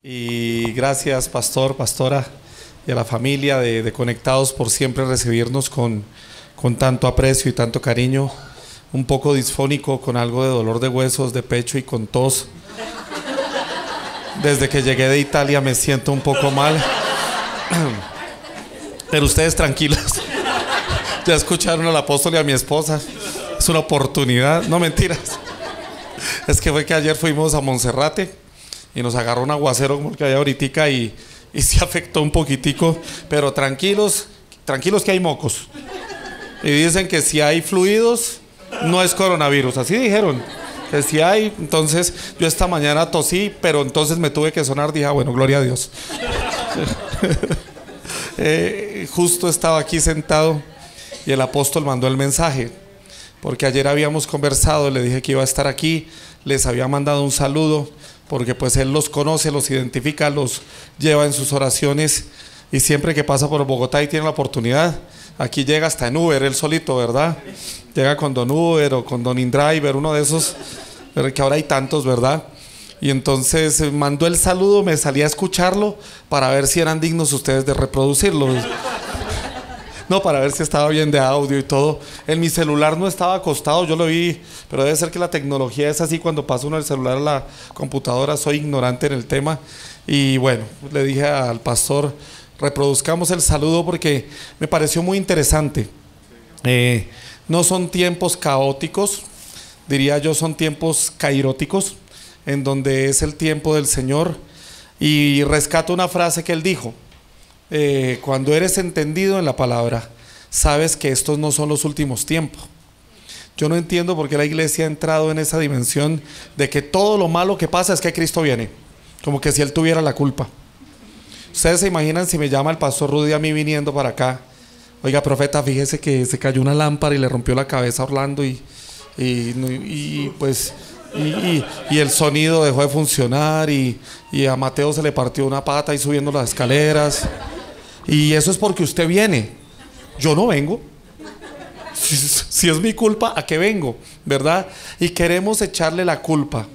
Y gracias, pastor, pastora, y a la familia de Conectados por siempre recibirnos con tanto aprecio y tanto cariño. Un poco disfónico, con algo de dolor de huesos, de pecho y con tos. Desde que llegué de Italia me siento un poco mal. Pero ustedes tranquilos. Ya escucharon al apóstol y a mi esposa. Es una oportunidad. No, mentiras. Es que fue que ayer fuimos a Monserrate y nos agarró un aguacero como el que hay ahorita y se afectó un poquitico. Pero tranquilos, tranquilos que hay mocos. Y dicen que si hay fluidos, no es coronavirus. Así dijeron. Que si hay. Entonces yo esta mañana tosí, pero entonces me tuve que sonar. Dije, bueno, gloria a Dios. Justo estaba aquí sentado y el apóstol mandó el mensaje, porque ayer habíamos conversado, le dije que iba a estar aquí, les había mandado un saludo, porque pues él los conoce, los identifica, los lleva en sus oraciones, y siempre que pasa por Bogotá y tiene la oportunidad, aquí llega hasta en Uber, él solito, ¿verdad? Llega con Don Uber o con Don InDriver, uno de esos, que ahora hay tantos, ¿verdad? Y entonces mandó el saludo, me salí a escucharlo para ver si eran dignos ustedes de reproducirlo. No, para ver si estaba bien de audio y todo. En mi celular no estaba acostado, yo lo vi, pero debe ser que la tecnología es así, cuando pasa uno del celular a la computadora, soy ignorante en el tema. Y bueno, le dije al pastor, reproduzcamos el saludo porque me pareció muy interesante. No son tiempos caóticos, diría yo, son tiempos cairóticos, en donde es el tiempo del Señor. Y rescato una frase que él dijo: cuando eres entendido en la palabra, sabes que estos no son los últimos tiempos. Yo no entiendo por qué la iglesia ha entrado en esa dimensión de que todo lo malo que pasa es que Cristo viene, como que si Él tuviera la culpa. Ustedes se imaginan si me llama el pastor Rudy a mí viniendo para acá: oiga, profeta, fíjese que se cayó una lámpara y le rompió la cabeza a Orlando y el sonido dejó de funcionar y a Mateo se le partió una pata y subiendo las escaleras, y eso es porque usted viene. Yo no vengo. Si es mi culpa, ¿a qué vengo? ¿Verdad? Y queremos echarle la culpa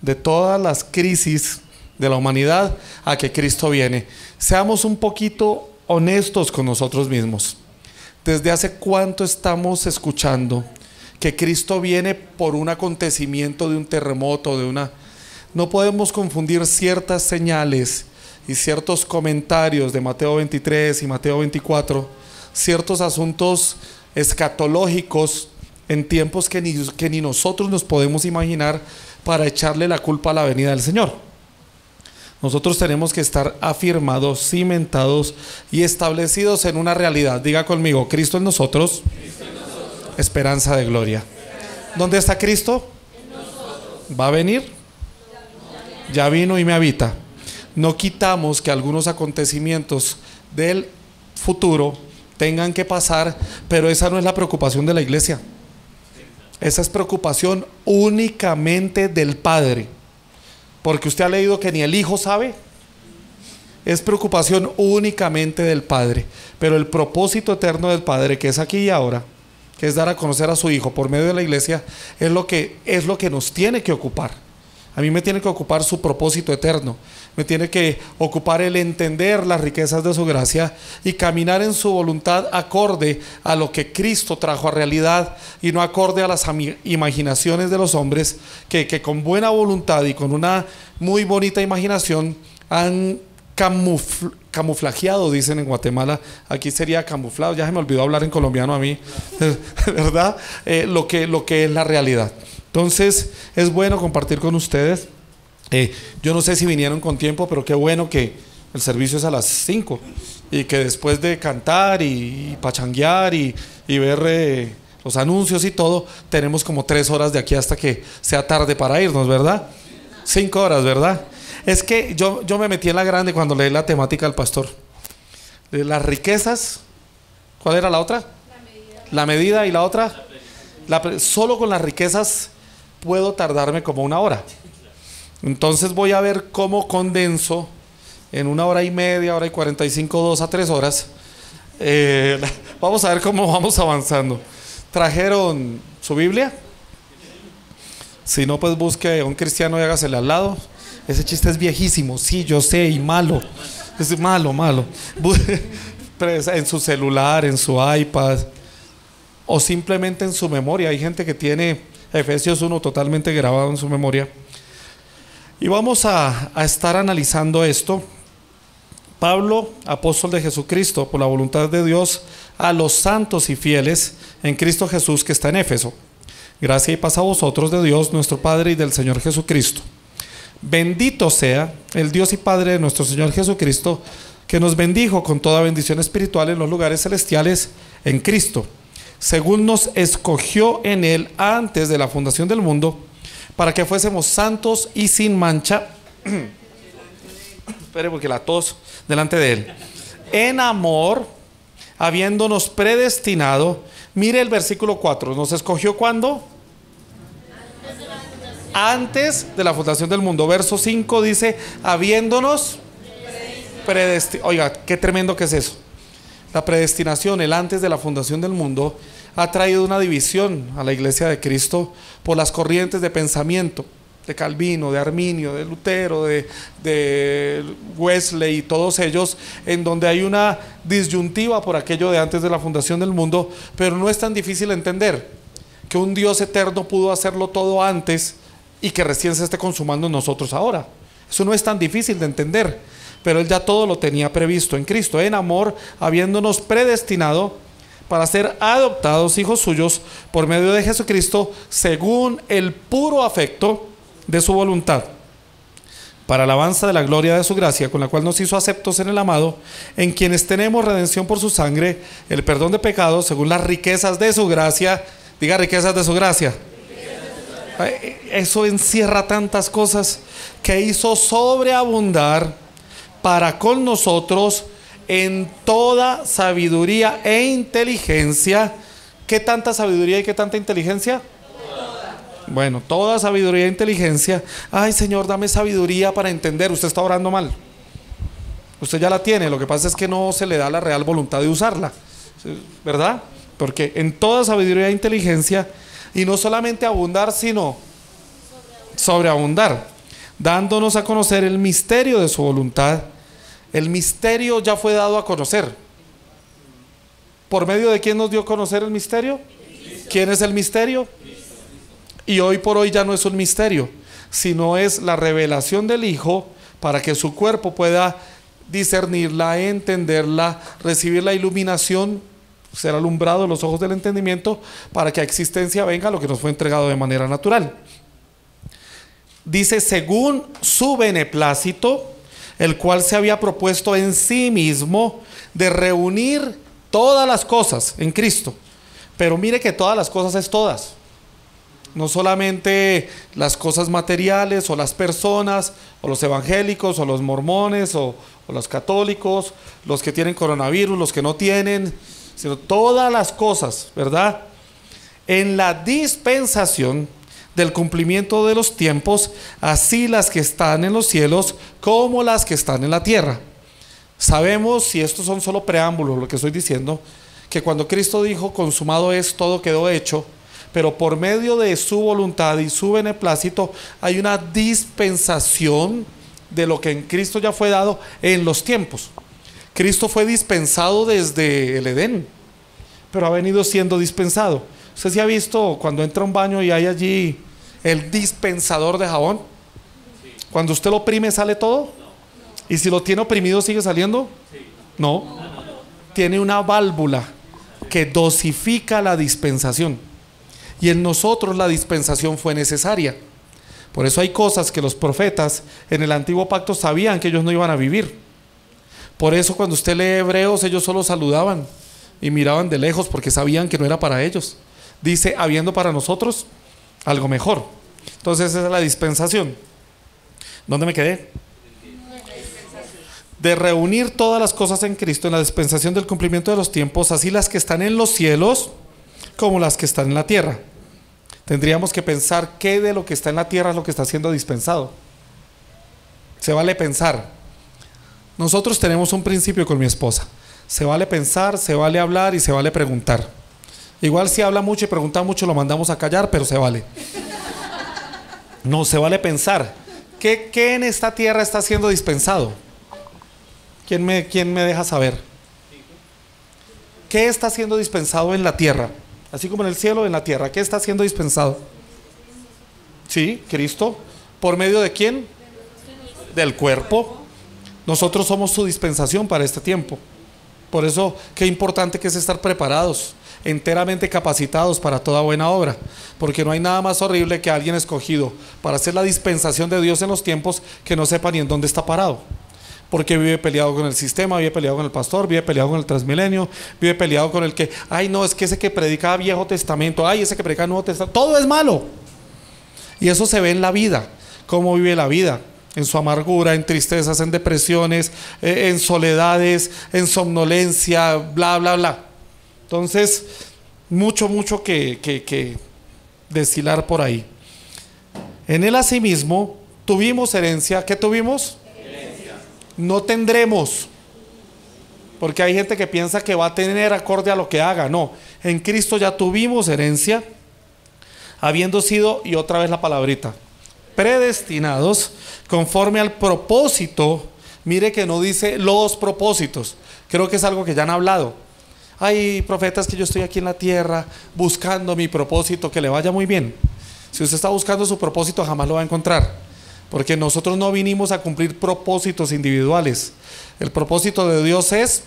de todas las crisis de la humanidad a que Cristo viene. Seamos un poquito honestos con nosotros mismos. ¿Desde hace cuánto estamos escuchando que Cristo viene por un acontecimiento de un terremoto, No podemos confundir ciertas señales y ciertos comentarios de Mateo 23 y Mateo 24, ciertos asuntos escatológicos en tiempos que ni nosotros nos podemos imaginar, para echarle la culpa a la venida del Señor. Nosotros tenemos que estar afirmados, cimentados y establecidos en una realidad. Diga conmigo: Cristo en nosotros, esperanza de gloria. ¿Dónde está Cristo? ¿Va a venir? Ya vino y me habita. No quitamos que algunos acontecimientos del futuro tengan que pasar, pero esa no es la preocupación de la iglesia. Esa es preocupación únicamente del Padre, porque usted ha leído que ni el Hijo sabe. Es preocupación únicamente del Padre, pero el propósito eterno del Padre, que es aquí y ahora, que es dar a conocer a su Hijo por medio de la iglesia, es lo que nos tiene que ocupar. A mí me tiene que ocupar su propósito eterno, me tiene que ocupar el entender las riquezas de su gracia y caminar en su voluntad acorde a lo que Cristo trajo a realidad, y no acorde a las imaginaciones de los hombres que con buena voluntad y con una muy bonita imaginación han camuflajeado, dicen en Guatemala, aquí sería camuflado, ya se me olvidó hablar en colombiano a mí, ¿verdad? Lo que es la realidad. Entonces es bueno compartir con ustedes. Yo no sé si vinieron con tiempo, pero qué bueno que el servicio es a las 5 y que después de cantar y pachanguear y ver los anuncios y todo, tenemos como 3 horas de aquí hasta que sea tarde para irnos, ¿verdad? 5 horas, ¿verdad? Es que yo me metí en la grande cuando leí la temática del pastor. De las riquezas. ¿Cuál era la otra? La medida. ¿Y la otra? Solo con las riquezas puedo tardarme como 1 hora. Entonces voy a ver cómo condenso en 1 hora y media, 1 hora y 45, 2 a 3 horas. Vamos a ver cómo vamos avanzando. ¿Trajeron su Biblia? Si no, pues busque a un cristiano y hágasele al lado. Ese chiste es viejísimo, sí, yo sé, y malo. Es malo, malo. En su celular, en su iPad, o simplemente en su memoria. Hay gente que tiene Efesios 1 totalmente grabado en su memoria. Y vamos a estar analizando esto. Pablo, apóstol de Jesucristo, por la voluntad de Dios, a los santos y fieles en Cristo Jesús que está en Éfeso. Gracia y paz a vosotros de Dios nuestro Padre y del Señor Jesucristo. Bendito sea el Dios y Padre de nuestro Señor Jesucristo, que nos bendijo con toda bendición espiritual en los lugares celestiales en Cristo, según nos escogió en Él antes de la fundación del mundo, para que fuésemos santos y sin mancha. Espere, porque la tos, delante de Él. En amor, habiéndonos predestinado. Mire el versículo 4. ¿Nos escogió cuándo? Antes de la fundación del mundo. Verso 5 dice, habiéndonos predestinado. Oiga, qué tremendo que es eso. La predestinación, el antes de la fundación del mundo, ha traído una división a la iglesia de Cristo por las corrientes de pensamiento de Calvino, de Arminio, de Lutero, de Wesley y todos ellos, en donde hay una disyuntiva por aquello de antes de la fundación del mundo, pero no es tan difícil entender que un Dios eterno pudo hacerlo todo antes y que recién se esté consumando en nosotros ahora. Eso no es tan difícil de entender, pero Él ya todo lo tenía previsto en Cristo, en amor, habiéndonos predestinado para ser adoptados hijos suyos por medio de Jesucristo, según el puro afecto de su voluntad, para alabanza de la gloria de su gracia, con la cual nos hizo aceptos en el amado, en quienes tenemos redención por su sangre, el perdón de pecados, según las riquezas de su gracia. Diga, riquezas de su gracia. Eso encierra tantas cosas, que hizo sobreabundar para con nosotros en toda sabiduría e inteligencia. ¿Qué tanta sabiduría y qué tanta inteligencia? Bueno, toda sabiduría e inteligencia. Ay, Señor, dame sabiduría para entender. Usted está orando mal. Usted ya la tiene, lo que pasa es que no se le da la real voluntad de usarla, ¿verdad? Porque en toda sabiduría e inteligencia, y no solamente abundar, sino sobreabundar, dándonos a conocer el misterio de su voluntad. El misterio ya fue dado a conocer. ¿Por medio de quién nos dio a conocer el misterio? ¿Quién es el misterio? Y hoy por hoy ya no es un misterio, sino es la revelación del Hijo, para que su cuerpo pueda discernirla, entenderla, recibir la iluminación, ser alumbrado los ojos del entendimiento, para que a existencia venga lo que nos fue entregado de manera natural. Dice, según su beneplácito, el cual se había propuesto en sí mismo de reunir todas las cosas en Cristo. Pero mire que todas las cosas es todas. No solamente las cosas materiales o las personas o los evangélicos o los mormones o los católicos, los que tienen coronavirus, los que no tienen, sino todas las cosas, ¿verdad? En la dispensación del cumplimiento de los tiempos, así las que están en los cielos como las que están en la tierra. Sabemos, y estos son solo preámbulos lo que estoy diciendo, que cuando Cristo dijo consumado es, todo quedó hecho, pero por medio de su voluntad y su beneplácito hay una dispensación de lo que en Cristo ya fue dado en los tiempos. Cristo fue dispensado desde el Edén, pero ha venido siendo dispensado. ¿Usted se ha visto cuando entra a un baño y hay allí el dispensador de jabón? Cuando usted lo oprime, ¿sale todo? ¿Y si lo tiene oprimido, sigue saliendo? No. Tiene una válvula que dosifica la dispensación. Y en nosotros la dispensación fue necesaria. Por eso hay cosas que los profetas en el antiguo pacto sabían que ellos no iban a vivir. Por eso cuando usted lee Hebreos, ellos solo saludaban y miraban de lejos porque sabían que no era para ellos. Dice, habiendo para nosotros algo mejor. Entonces esa es la dispensación. ¿Dónde me quedé? De reunir todas las cosas en Cristo en la dispensación del cumplimiento de los tiempos, así las que están en los cielos como las que están en la tierra. Tendríamos que pensar qué de lo que está en la tierra es lo que está siendo dispensado. Se vale pensar. Nosotros tenemos un principio con mi esposa. Se vale pensar, se vale hablar y se vale preguntar. Igual si habla mucho y pregunta mucho lo mandamos a callar, pero se vale. No, se vale pensar. ¿Qué en esta tierra está siendo dispensado? ¿Quién me deja saber? ¿Qué está siendo dispensado en la tierra? Así como en el cielo, en la tierra. ¿Qué está siendo dispensado? Sí, Cristo. ¿Por medio de quién? Del cuerpo. Nosotros somos su dispensación para este tiempo. Por eso, qué importante que es estar preparados, enteramente capacitados para toda buena obra, porque no hay nada más horrible que alguien escogido para hacer la dispensación de Dios en los tiempos que no sepa ni en dónde está parado, porque vive peleado con el sistema, vive peleado con el pastor, vive peleado con el Transmilenio, vive peleado con el que, ay no, es que ese que predica Viejo Testamento, ay ese que predica Nuevo Testamento, todo es malo. Y eso se ve en la vida, cómo vive la vida, en su amargura, en tristezas, en depresiones, en soledades, en somnolencia, bla, bla, bla. Entonces, mucho que deshilar por ahí. En él asimismo tuvimos herencia. ¿Qué tuvimos? Herencia. No tendremos, porque hay gente que piensa que va a tener acorde a lo que haga. No, en Cristo ya tuvimos herencia, habiendo sido, y otra vez la palabrita, predestinados conforme al propósito. Mire que no dice los propósitos. Creo que es algo que ya han hablado. Hay profetas que yo estoy aquí en la tierra buscando mi propósito, que le vaya muy bien. Si usted está buscando su propósito, jamás lo va a encontrar, porque nosotros no vinimos a cumplir propósitos individuales. El propósito de Dios es,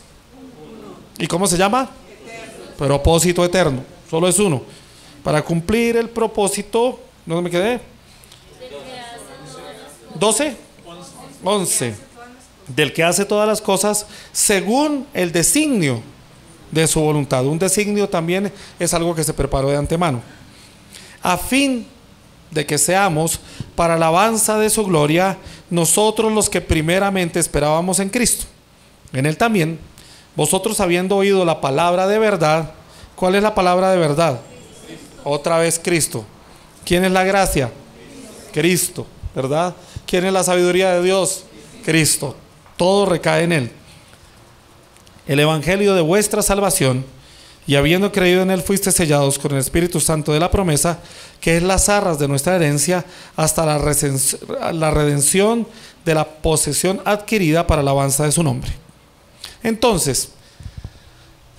¿y cómo se llama? Eterno. Propósito eterno, solo es uno. Para cumplir el propósito, ¿dónde me quedé? 12, 11. Del que hace todas las cosas según el designio de su voluntad. Un designio también es algo que se preparó de antemano, a fin de que seamos para alabanza de su gloria, nosotros los que primeramente esperábamos en Cristo. En él también, vosotros habiendo oído la palabra de verdad. ¿Cuál es la palabra de verdad? Otra vez Cristo. ¿Quién es la gracia? Cristo, ¿verdad? ¿Quién es la sabiduría de Dios? Cristo. Todo recae en él. El evangelio de vuestra salvación, y habiendo creído en él fuiste sellados con el Espíritu Santo de la promesa, que es las arras de nuestra herencia, hasta la redención de la posesión adquirida para la alabanza de su nombre. Entonces,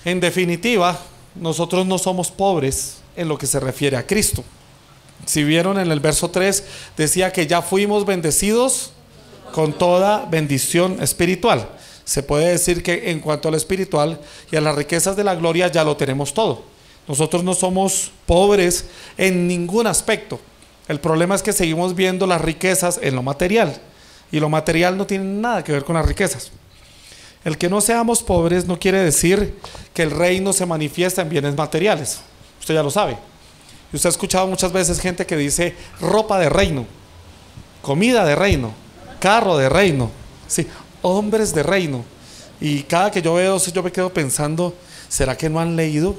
en definitiva, nosotros no somos pobres en lo que se refiere a Cristo. Si vieron en el verso 3, decía que ya fuimos bendecidos con toda bendición espiritual. Se puede decir que en cuanto a lo espiritual y a las riquezas de la gloria ya lo tenemos todo. Nosotros no somos pobres en ningún aspecto. El problema es que seguimos viendo las riquezas en lo material, y lo material no tiene nada que ver con las riquezas. El que no seamos pobres no quiere decir que el reino se manifiesta en bienes materiales. Usted ya lo sabe. Y usted ha escuchado muchas veces gente que dice ropa de reino, comida de reino, carro de reino, sí, hombres de reino. Y cada que yo veo eso, yo me quedo pensando, ¿será que no han leído?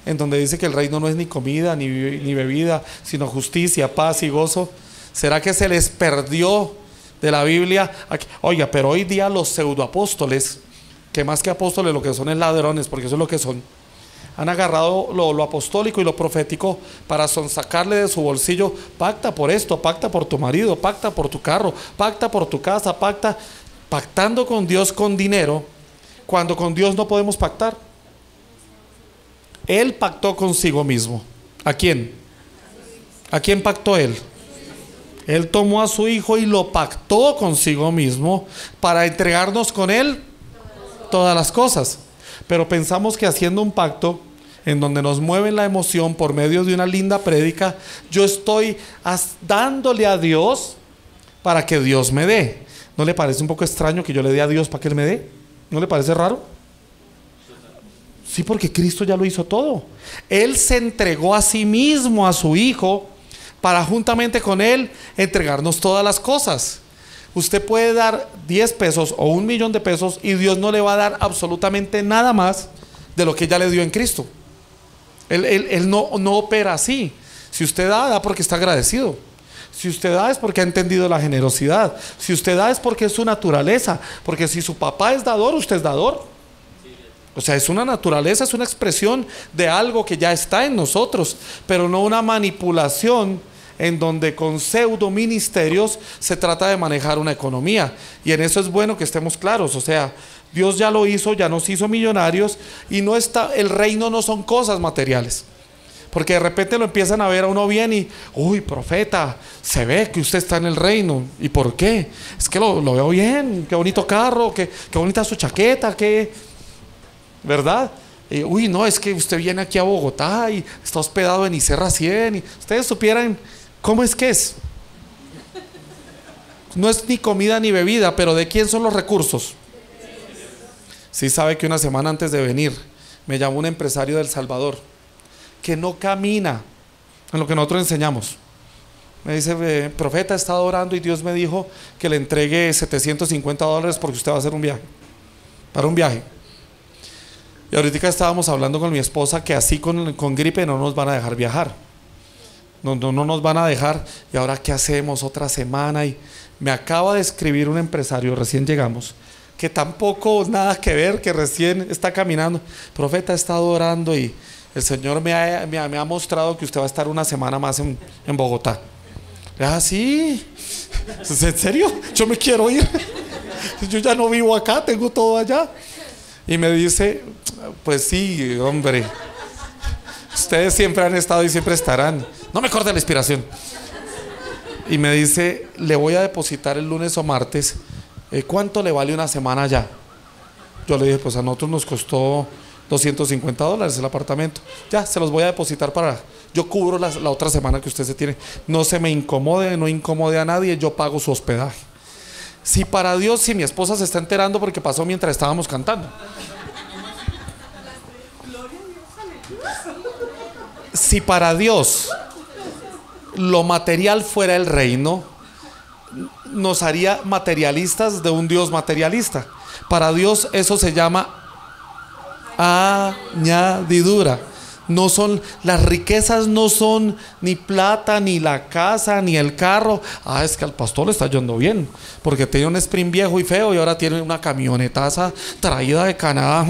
En donde dice que el reino no es ni comida ni bebida, sino justicia, paz y gozo. ¿Será que se les perdió de la Biblia? Oiga, pero hoy día los pseudoapóstoles, que más que apóstoles lo que son es ladrones, porque eso es lo que son, han agarrado lo apostólico y lo profético para sonsacarle de su bolsillo. Pacta por esto, pacta por tu marido, pacta por tu carro, pacta por tu casa, pactando con Dios con dinero, cuando con Dios no podemos pactar. Él pactó consigo mismo. ¿A quién? ¿A quién pactó él? Él tomó a su hijo y lo pactó consigo mismo para entregarnos con él todas las cosas. Pero pensamos que haciendo un pacto en donde nos mueve la emoción por medio de una linda prédica, yo estoy dándole a Dios para que Dios me dé. ¿No le parece un poco extraño que yo le dé a Dios para que Él me dé? ¿No le parece raro? Sí, porque Cristo ya lo hizo todo. Él se entregó a sí mismo a su Hijo para juntamente con Él entregarnos todas las cosas. Usted puede dar 10 pesos o 1.000.000 de pesos y Dios no le va a dar absolutamente nada más de lo que ya le dio en Cristo. Él no opera así. Si usted da porque está agradecido. Si usted da es porque ha entendido la generosidad. Si usted da es porque es su naturaleza. Porque si su papá es dador, usted es dador. O sea, es una naturaleza, es una expresión de algo que ya está en nosotros, pero no una manipulación en donde con pseudo ministerios se trata de manejar una economía. Y en eso es bueno que estemos claros. O sea, Dios ya lo hizo, ya nos hizo millonarios, y no está, el reino no son cosas materiales. Porque de repente lo empiezan a ver a uno bien y, uy, profeta, se ve que usted está en el reino. ¿Y por qué? Es que lo veo bien, qué bonito carro, qué bonita su chaqueta, ¿verdad? Uy, no, es que usted viene aquí a Bogotá y está hospedado en Iserra 100. Y ustedes supieran cómo es que es. No es ni comida ni bebida, pero ¿de quién son los recursos? Sí sabe que una semana antes de venir me llamó un empresario del Salvador que no camina en lo que nosotros enseñamos. Me dice, profeta, he estado orando y Dios me dijo que le entregue $750 porque usted va a hacer un viaje, para un viaje. Y ahorita estábamos hablando con mi esposa que así con gripe no nos van a dejar viajar. No nos van a dejar. Y ahora, ¿qué hacemos? Otra semana. Y me acaba de escribir un empresario, recién llegamos, que tampoco nada que ver, que recién está caminando. Profeta, he estado orando y el Señor me ha mostrado que usted va a estar una semana más en Bogotá. Ah, sí. ¿En serio? Yo me quiero ir. Yo ya no vivo acá, tengo todo allá. Y me dice, pues sí, hombre, ustedes siempre han estado y siempre estarán. No me corte la inspiración. Y me dice, le voy a depositar el lunes o martes. ¿Cuánto le vale una semana allá? Yo le dije, pues a nosotros nos costó $250 el apartamento. Ya, se los voy a depositar yo cubro la otra semana que usted se tiene. No se me incomode, no incomode a nadie, yo pago su hospedaje. Si para Dios, si mi esposa se está enterando porque pasó mientras estábamos cantando. Si para Dios lo material fuera el reino, nos haría materialistas de un Dios materialista. Para Dios eso se llama añadidura. No son, las riquezas no son ni plata, ni la casa, ni el carro. Es que al pastor le está yendo bien, porque tenía un Sprint viejo y feo y ahora tiene una camionetaza traída de Canadá,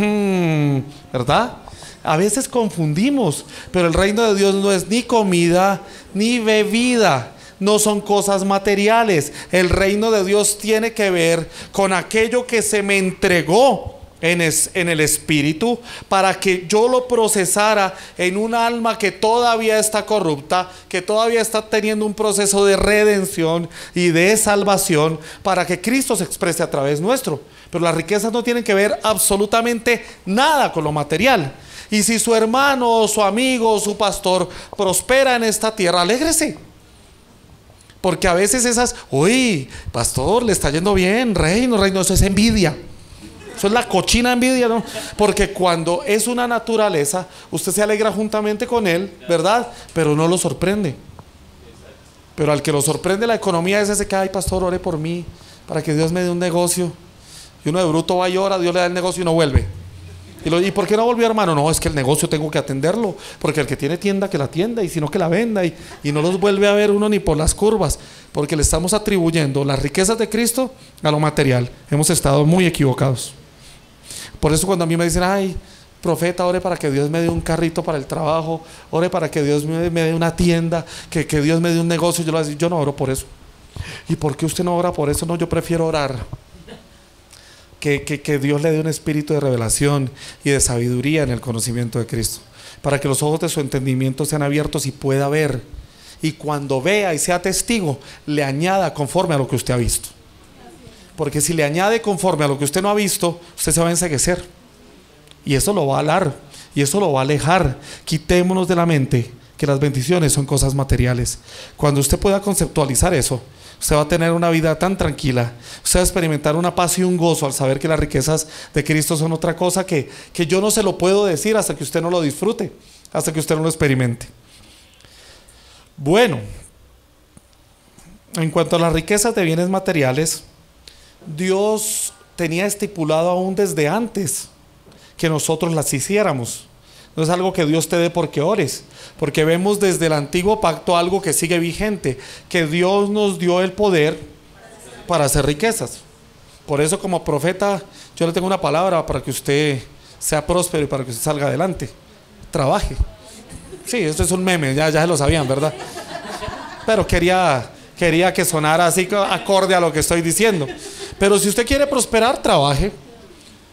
¿verdad? A veces confundimos, pero el reino de Dios no es ni comida ni bebida. No son cosas materiales. El reino de Dios tiene que ver con aquello que se me entregó en el espíritu, para que yo lo procesara en un alma que todavía está corrupta, que todavía está teniendo un proceso de redención y de salvación, para que Cristo se exprese a través nuestro. Pero las riquezas no tienen que ver absolutamente nada con lo material. Y si su hermano o su amigo o su pastor prospera en esta tierra, alégrese. Porque a veces uy, pastor, le está yendo bien, reino, eso es envidia. Eso es la cochina envidia, ¿no? Porque cuando es una naturaleza, usted se alegra juntamente con él, ¿verdad? Pero no lo sorprende. Pero al que lo sorprende la economía es ese que, ay, pastor, ore por mí, para que Dios me dé un negocio. Y uno de bruto va y ora, Dios le da el negocio y no vuelve. ¿Y por qué no volvió, hermano? No, es que el negocio tengo que atenderlo, porque el que tiene tienda, que la atienda, y si no, que la venda, y no los vuelve a ver uno ni por las curvas, porque le estamos atribuyendo las riquezas de Cristo a lo material. Hemos estado muy equivocados. Por eso cuando a mí me dicen, ay, profeta, ore para que Dios me dé un carrito para el trabajo, ore para que Dios me dé una tienda, que Dios me dé un negocio, yo le voy a decir, yo no oro por eso. ¿Y por qué usted no ora por eso? No, yo prefiero orar que Dios le dé un espíritu de revelación y de sabiduría en el conocimiento de Cristo, para que los ojos de su entendimiento sean abiertos y pueda ver, y cuando vea y sea testigo, le añada conforme a lo que usted ha visto. Porque si le añade conforme a lo que usted no ha visto, usted se va a enceguecer, y eso lo va a alar, y eso lo va a alejar. Quitémonos de la mente que las bendiciones son cosas materiales. Cuando usted pueda conceptualizar eso, usted va a tener una vida tan tranquila, usted va a experimentar una paz y un gozo al saber que las riquezas de Cristo son otra cosa que yo no se lo puedo decir hasta que usted no lo disfrute, hasta que usted no lo experimente. Bueno, en cuanto a las riquezas de bienes materiales, Dios tenía estipulado aún desde antes que nosotros las hiciéramos. No es algo que Dios te dé porque ores, porque vemos desde el antiguo pacto algo que sigue vigente, que Dios nos dio el poder para hacer riquezas. Por eso, como profeta, yo le tengo una palabra para que usted sea próspero y para que usted salga adelante. Trabaje. Sí, esto es un meme, ya se lo sabían, ¿verdad? Pero quería que sonara así acorde a lo que estoy diciendo. Pero si usted quiere prosperar, trabaje.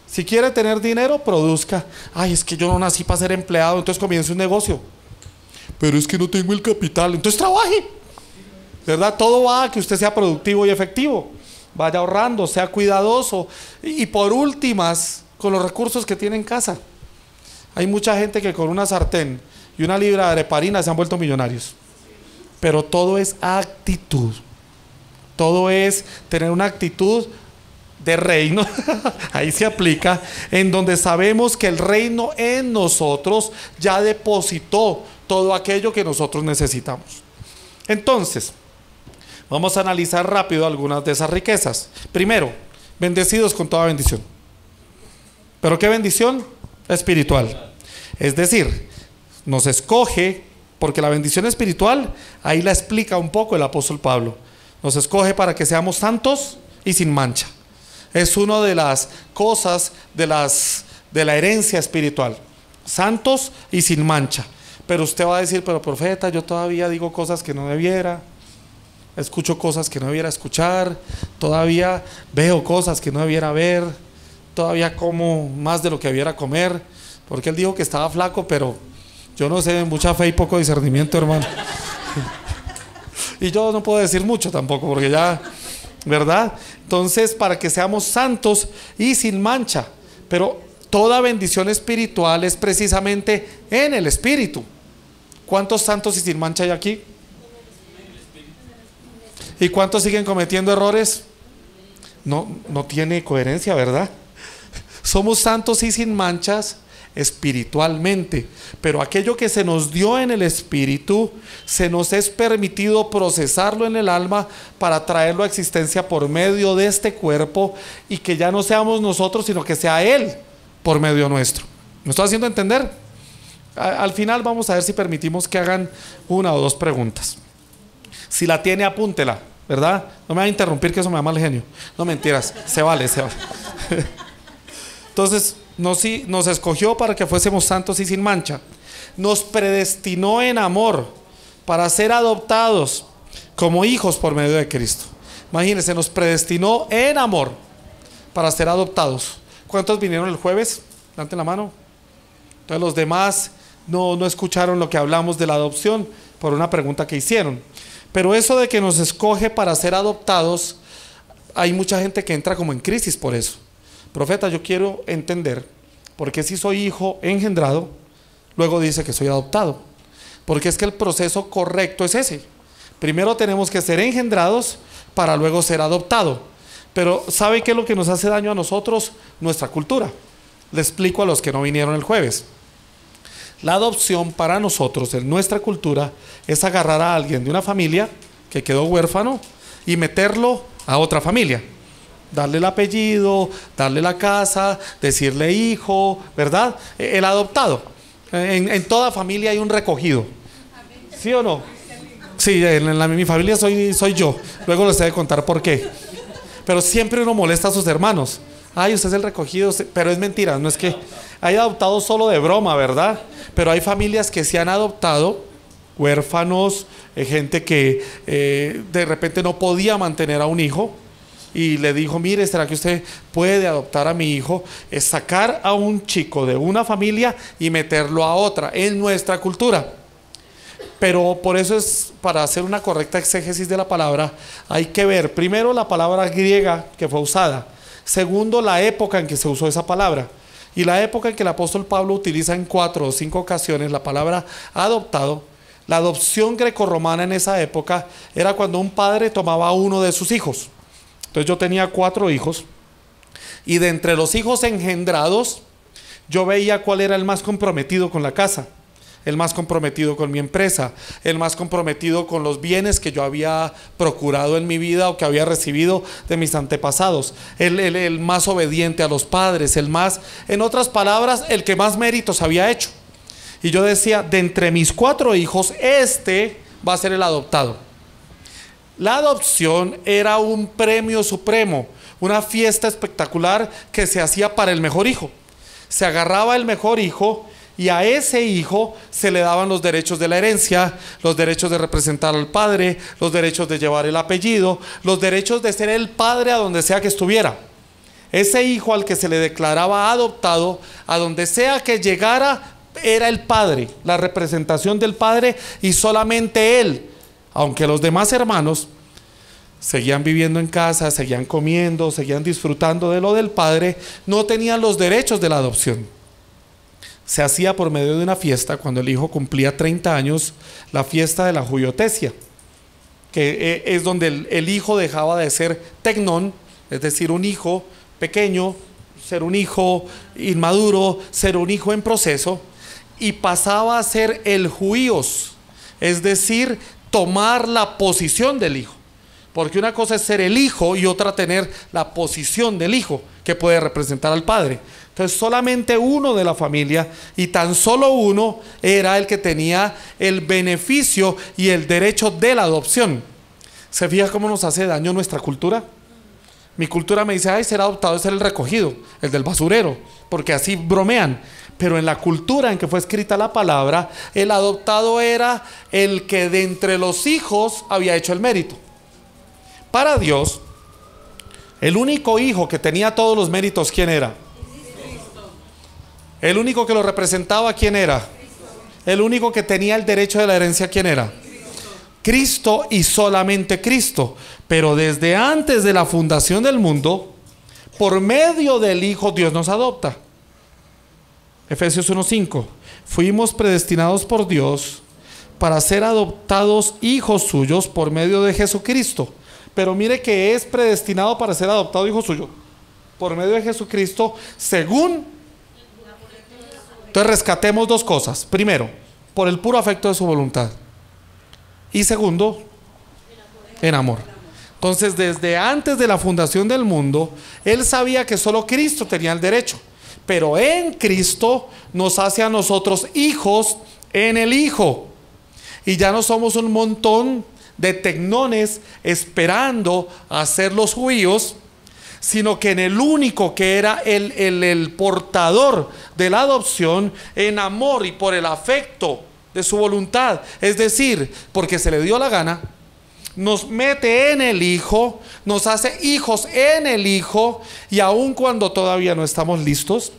Si quiere tener dinero, produzca. Ay, es que yo no nací para ser empleado, entonces comience un negocio. Pero es que no tengo el capital, entonces trabaje. ¿Verdad? Todo va a que usted sea productivo y efectivo. Vaya ahorrando, sea cuidadoso. Y por últimas, con los recursos que tiene en casa. Hay mucha gente que con una sartén y una libra de areparina se han vuelto millonarios. Pero todo es actitud. Todo es tener una actitud de reino. Ahí se aplica, en donde sabemos que el reino en nosotros ya depositó todo aquello que nosotros necesitamos. Entonces, vamos a analizar rápido algunas de esas riquezas. Primero, bendecidos con toda bendición. ¿Pero qué bendición? Espiritual. Es decir, nos escoge, porque la bendición espiritual, ahí la explica un poco el apóstol Pablo. Nos escoge para que seamos santos y sin mancha. Es una de las cosas de la herencia espiritual. Santos y sin mancha. Pero usted va a decir, pero profeta, yo todavía digo cosas que no debiera. Escucho cosas que no debiera escuchar. Todavía veo cosas que no debiera ver. Todavía como más de lo que debiera comer. Porque él dijo que estaba flaco, pero yo no sé, mucha fe y poco discernimiento, hermano. Y yo no puedo decir mucho tampoco, porque ya, ¿verdad? Entonces, para que seamos santos y sin mancha. Pero toda bendición espiritual es precisamente en el Espíritu. ¿Cuántos santos y sin mancha hay aquí? ¿Y cuántos siguen cometiendo errores? No tiene coherencia, ¿verdad? Somos santos y sin manchas espiritualmente, pero aquello que se nos dio en el espíritu, se nos es permitido procesarlo en el alma para traerlo a existencia por medio de este cuerpo, y que ya no seamos nosotros, sino que sea Él por medio nuestro. ¿Me estoy haciendo entender? Al final vamos a ver si permitimos que hagan una o dos preguntas. Si la tiene, apúntela, ¿verdad? No me va a interrumpir, que eso me da mal genio. No, mentiras, se vale. Entonces, nos escogió para que fuésemos santos y sin mancha. Nos predestinó en amor para ser adoptados como hijos por medio de Cristo. Imagínense, nos predestinó en amor para ser adoptados. ¿Cuántos vinieron el jueves? Levanten la mano. Entonces los demás no escucharon lo que hablamos de la adopción por una pregunta que hicieron. Pero eso de que nos escoge para ser adoptados, hay mucha gente que entra como en crisis por eso. Profeta, yo quiero entender por qué si soy hijo engendrado, luego dice que soy adoptado. Porque es que el proceso correcto es ese. Primero tenemos que ser engendrados para luego ser adoptado. Pero ¿sabe qué es lo que nos hace daño a nosotros? Nuestra cultura. Le explico a los que no vinieron el jueves. La adopción para nosotros, en nuestra cultura, es agarrar a alguien de una familia que quedó huérfano y meterlo a otra familia. Darle el apellido, darle la casa, decirle hijo, ¿verdad? El adoptado. En toda familia hay un recogido. ¿Sí o no? Sí, en mi familia soy yo. Luego les voy a contar por qué. Pero siempre uno molesta a sus hermanos. Ay, usted es el recogido, pero es mentira. No es que hay adoptados solo de broma, ¿verdad? Pero hay familias que se han adoptado, huérfanos, gente que de repente no podía mantener a un hijo. Y le dijo, mire, ¿será que usted puede adoptar a mi hijo? Es sacar a un chico de una familia y meterlo a otra, en nuestra cultura. Pero por eso es, para hacer una correcta exégesis de la palabra, hay que ver primero la palabra griega que fue usada. Segundo, la época en que se usó esa palabra. Y la época en que el apóstol Pablo utiliza en 4 o 5 ocasiones la palabra adoptado. La adopción grecorromana en esa época era cuando un padre tomaba a uno de sus hijos. Entonces yo tenía 4 hijos, y de entre los hijos engendrados yo veía cuál era el más comprometido con la casa, el más comprometido con mi empresa, el más comprometido con los bienes que yo había procurado en mi vida o que había recibido de mis antepasados, el más obediente a los padres, el más, en otras palabras, el que más méritos había hecho. Y yo decía, de entre mis 4 hijos, este va a ser el adoptado. La adopción era un premio supremo, una fiesta espectacular que se hacía para el mejor hijo. Se agarraba el mejor hijo Y a ese hijo se le daban los derechos de la herencia, los derechos de representar al padre, los derechos de llevar el apellido, los derechos de ser el padre a donde sea que estuviera. Ese hijo al que se le declaraba adoptado, a donde sea que llegara, era el padre, la representación del padre, y solamente él, aunque los demás hermanos seguían viviendo en casa, seguían comiendo, seguían disfrutando de lo del padre, no tenían los derechos de la adopción. Se hacía por medio de una fiesta cuando el hijo cumplía 30 años, la fiesta de la juyotesia, que es donde el hijo dejaba de ser tecnón, es decir, un hijo pequeño, ser un hijo inmaduro, ser un hijo en proceso, y pasaba a ser el juíos, es decir, tomar la posición del hijo. Porque una cosa es ser el hijo y otra tener la posición del hijo que puede representar al padre. Entonces solamente uno de la familia, y tan solo uno, era el que tenía el beneficio y el derecho de la adopción. ¿Se fija cómo nos hace daño nuestra cultura? Mi cultura me dice, ay, ser adoptado es ser el recogido, el del basurero, porque así bromean. Pero en la cultura en que fue escrita la palabra, el adoptado era el que de entre los hijos había hecho el mérito. Para Dios, el único hijo que tenía todos los méritos, ¿quién era? El único que lo representaba, ¿quién era? El único que tenía el derecho de la herencia, ¿quién era? Cristo, y solamente Cristo. Pero desde antes de la fundación del mundo, por medio del Hijo, Dios nos adopta. Efesios 1:5. Fuimos predestinados por Dios para ser adoptados hijos suyos por medio de Jesucristo. Pero mire que es predestinado para ser adoptado hijo suyo por medio de Jesucristo, según. Entonces rescatemos dos cosas. Primero, por el puro afecto de su voluntad. Y segundo, en amor. Entonces, desde antes de la fundación del mundo, Él sabía que solo Cristo tenía el derecho. Pero en Cristo nos hace a nosotros hijos en el Hijo. Y ya no somos un montón de tecnones esperando a ser los judíos, sino que en el único que era el portador de la adopción, en amor y por el afecto de su voluntad, es decir, porque se le dio la gana, nos mete en el Hijo, nos hace hijos en el Hijo, y aun cuando todavía no estamos listos,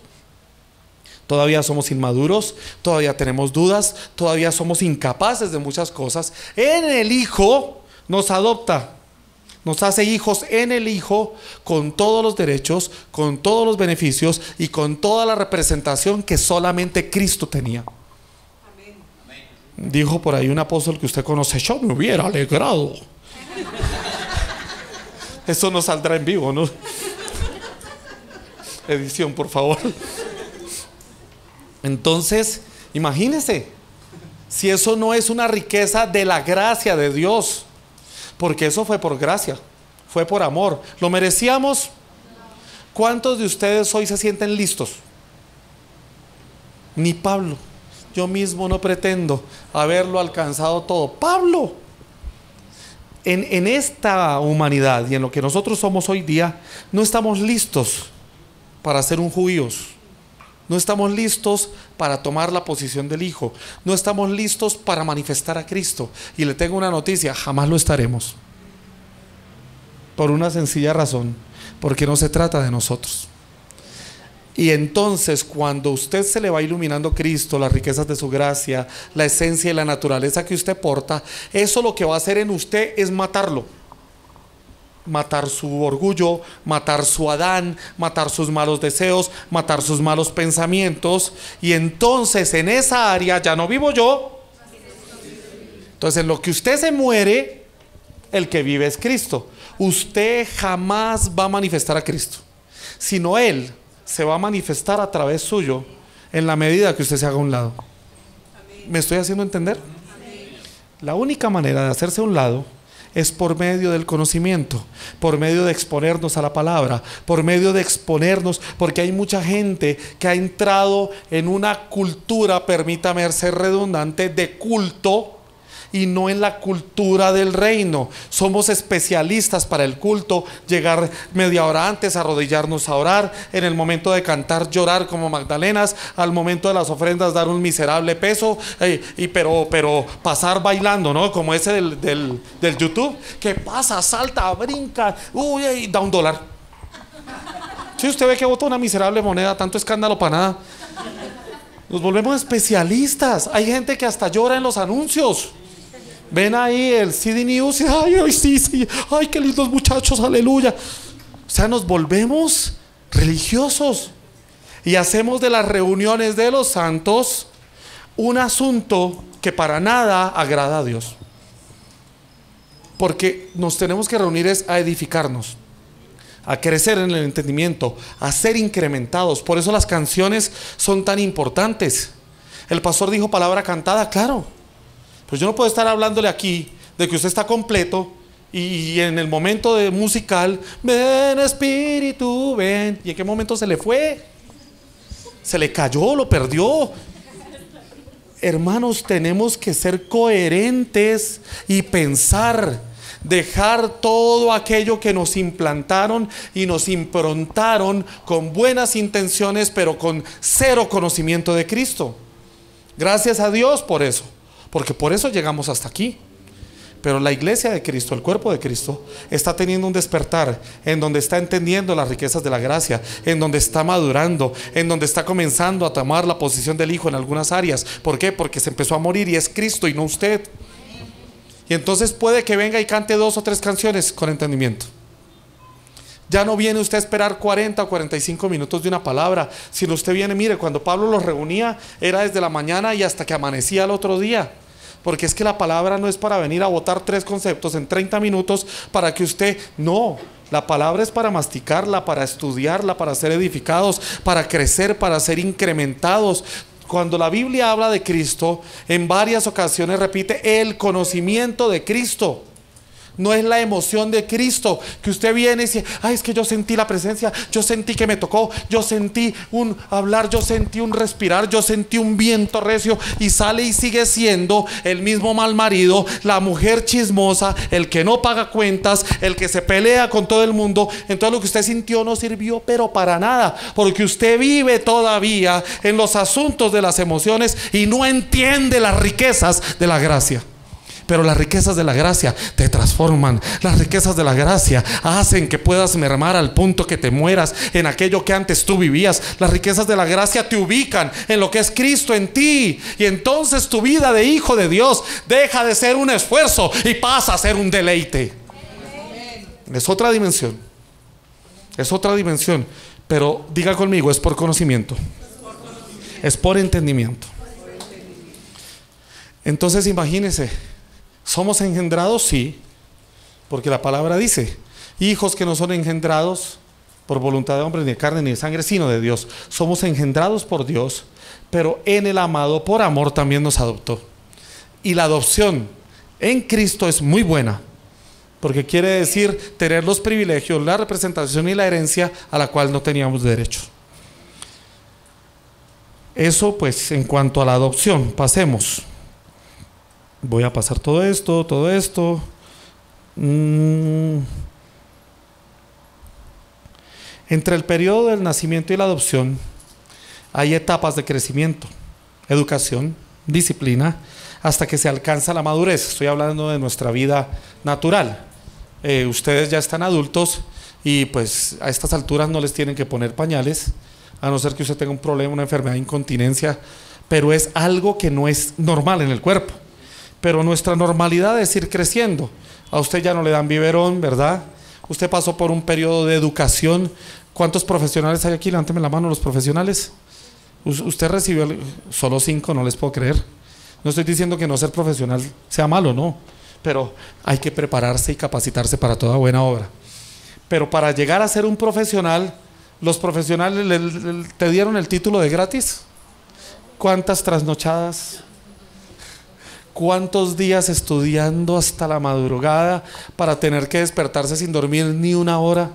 todavía somos inmaduros, todavía tenemos dudas, todavía somos incapaces de muchas cosas, en el Hijo nos adopta, nos hace hijos en el Hijo, con todos los derechos, con todos los beneficios y con toda la representación que solamente Cristo tenía. Amén. Dijo por ahí un apóstol que usted conoce, yo me hubiera alegrado. Eso no saldrá en vivo, ¿no? Edición, por favor. Entonces, imagínese, si eso no es una riqueza de la gracia de Dios, porque eso fue por gracia, fue por amor. ¿Lo merecíamos? ¿Cuántos de ustedes hoy se sienten listos? Ni Pablo. Yo mismo no pretendo haberlo alcanzado todo. Pablo, en esta humanidad y en lo que nosotros somos hoy día, no estamos listos para ser un judíos. No estamos listos para tomar la posición del Hijo. No estamos listos para manifestar a Cristo. Y le tengo una noticia, jamás lo estaremos. Por una sencilla razón, porque no se trata de nosotros. Y entonces, cuando usted se le va iluminando Cristo, las riquezas de su gracia, la esencia y la naturaleza que usted porta, eso lo que va a hacer en usted es matarlo. Matar su orgullo, matar su Adán, matar sus malos deseos, matar sus malos pensamientos. Y entonces en esa área ya no vivo yo. Entonces en lo que usted se muere, el que vive es Cristo. Usted jamás va a manifestar a Cristo, sino Él se va a manifestar a través suyo en la medida que usted se haga a un lado. ¿Me estoy haciendo entender? La única manera de hacerse a un lado es por medio del conocimiento, por medio de exponernos a la palabra, por medio de exponernos, porque hay mucha gente que ha entrado en una cultura, permítame ser redundante, de culto, y no en la cultura del reino. Somos especialistas para el culto, llegar media hora antes, arrodillarnos a orar, en el momento de cantar llorar como Magdalenas, al momento de las ofrendas dar un miserable peso, pero pasar bailando, ¿no? Como ese del YouTube, que pasa, salta, brinca, uy, y da $1. Si usted ve que bota una miserable moneda, tanto escándalo para nada. Nos volvemos especialistas. Hay gente que hasta llora en los anuncios. Ven ahí el CD News y ay, sí, ay, qué lindos muchachos, aleluya. O sea, nos volvemos religiosos y hacemos de las reuniones de los santos un asunto que para nada agrada a Dios. Porque nos tenemos que reunir es a edificarnos, a crecer en el entendimiento, a ser incrementados. Por eso las canciones son tan importantes. El pastor dijo palabra cantada, claro. Pues yo no puedo estar hablándole aquí de que usted está completo y en el momento de musical, ven Espíritu, ven. ¿Y en qué momento se le fue? Se le cayó, lo perdió. Hermanos, tenemos que ser coherentes y pensar. Dejar todo aquello que nos implantaron y nos improntaron con buenas intenciones, pero con cero conocimiento de Cristo. Gracias a Dios por eso, porque por eso llegamos hasta aquí. Pero la iglesia de Cristo, el cuerpo de Cristo, está teniendo un despertar en donde está entendiendo las riquezas de la gracia, en donde está madurando, en donde está comenzando a tomar la posición del Hijo en algunas áreas. ¿Por qué? Porque se empezó a morir y es Cristo y no usted. Y entonces puede que venga y cante 2 o 3 canciones con entendimiento. Ya no viene usted a esperar 40 o 45 minutos de una palabra, sino usted viene, mire, cuando Pablo los reunía era desde la mañana y hasta que amanecía el otro día. Porque es que la palabra no es para venir a botar 3 conceptos en 30 minutos para que usted, no. La palabra es para masticarla, para estudiarla, para ser edificados, para crecer, para ser incrementados. Cuando la Biblia habla de Cristo, en varias ocasiones repite el conocimiento de Cristo. No es la emoción de Cristo, que usted viene y dice, ay, es que yo sentí la presencia, yo sentí que me tocó, yo sentí un hablar, yo sentí un respirar, yo sentí un viento recio, y sale y sigue siendo el mismo mal marido, la mujer chismosa, el que no paga cuentas, el que se pelea con todo el mundo. Entonces lo que usted sintió no sirvió, pero para nada, porque usted vive todavía en los asuntos de las emociones y no entiende las riquezas de la gracia. Pero las riquezas de la gracia te transforman. Las riquezas de la gracia hacen que puedas mermar al punto que te mueras en aquello que antes tú vivías. Las riquezas de la gracia te ubican en lo que es Cristo en ti. Y entonces tu vida de hijo de Dios deja de ser un esfuerzo y pasa a ser un deleite. Es otra dimensión. Es otra dimensión. Pero diga conmigo, es por conocimiento. Es por entendimiento. Entonces imagínese. ¿Somos engendrados? Sí, porque la palabra dice, hijos que no son engendrados por voluntad de hombre, ni de carne, ni de sangre, sino de Dios. Somos engendrados por Dios, pero en el amado por amor también nos adoptó. Y la adopción en Cristo es muy buena, porque quiere decir tener los privilegios, la representación y la herencia a la cual no teníamos derecho. Eso pues en cuanto a la adopción. Pasemos. Voy a pasar todo esto. Entre el periodo del nacimiento y la adopción hay etapas de crecimiento, educación, disciplina, hasta que se alcanza la madurez. Estoy hablando de nuestra vida natural. Ustedes ya están adultos y pues a estas alturas no les tienen que poner pañales, a no ser que usted tenga un problema, una enfermedad de incontinencia, pero es algo que no es normal en el cuerpo. Pero nuestra normalidad es ir creciendo. A usted ya no le dan biberón, ¿verdad? Usted pasó por un periodo de educación. ¿Cuántos profesionales hay aquí? Levánteme la mano los profesionales. Usted recibió solo 5, no les puedo creer. No estoy diciendo que no ser profesional sea malo, no. Pero hay que prepararse y capacitarse para toda buena obra. Pero para llegar a ser un profesional, los profesionales te dieron el título de gratis. ¿Cuántas trasnochadas? ¿Cuántos días estudiando hasta la madrugada para tener que despertarse sin dormir ni una hora?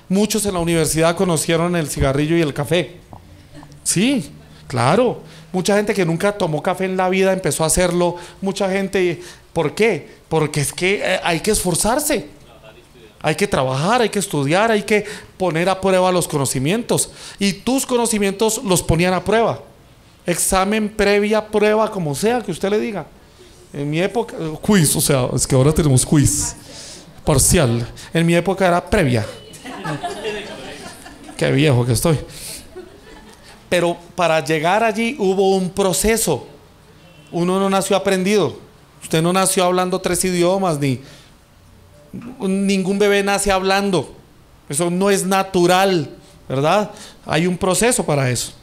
Muchos en la universidad conocieron el cigarrillo y el café. Sí, claro. Mucha gente que nunca tomó café en la vida empezó a hacerlo. Mucha gente, ¿por qué? Porque es que hay que esforzarse. Hay que trabajar, hay que estudiar, hay que poner a prueba los conocimientos. Y tus conocimientos los ponían a prueba. Examen, previa, prueba, como sea que usted le diga. En mi época, quiz, o sea, es que ahora tenemos quiz parcial. En mi época era previa. Qué viejo que estoy. Pero para llegar allí hubo un proceso. Uno no nació aprendido. Usted no nació hablando 3 idiomas, ni ningún bebé nace hablando. Eso no es natural, ¿verdad? Hay un proceso para eso.